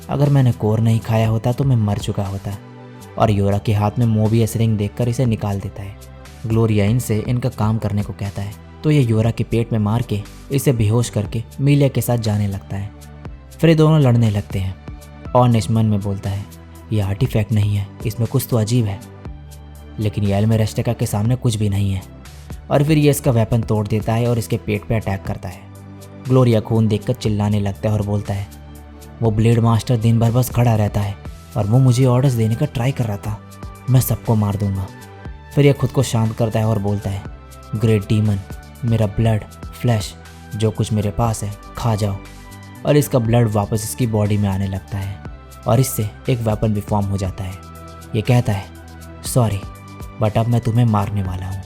अगर मैंने कोर नहीं खाया होता तो मैं मर चुका होता। और योरा के हाथ में मोबियस रिंग देखकर इसे निकाल देता है। ग्लोरिया इनसे इनका काम करने को कहता है तो ये योरा के पेट में मार के इसे बेहोश करके मिलिया के साथ जाने लगता है। फिर ये दोनों लड़ने लगते हैं। ऑर्नेस मन में बोलता है ये आर्टिफैक्ट नहीं है, इसमें कुछ तो अजीब है। लेकिन ये एल्मेरेस्टिका के सामने कुछ भी नहीं है। और फिर ये इसका वेपन तोड़ देता है और इसके पेट पे अटैक करता है। ग्लोरिया खून देखकर चिल्लाने लगता है और बोलता है वो ब्लेड मास्टर दिन भर बस खड़ा रहता है और वो मुझे ऑर्डर्स देने का ट्राई कर रहा था, मैं सबको मार दूंगा। फिर यह खुद को शांत करता है और बोलता है ग्रेट डीमन, मेरा ब्लड फ्लैश जो कुछ मेरे पास है खा जाओ। और इसका ब्लड वापस इसकी बॉडी में आने लगता है और इससे एक वेपन भी फॉर्म हो जाता है। ये कहता है सॉरी बट अब मैं तुम्हें मारने वाला हूँ।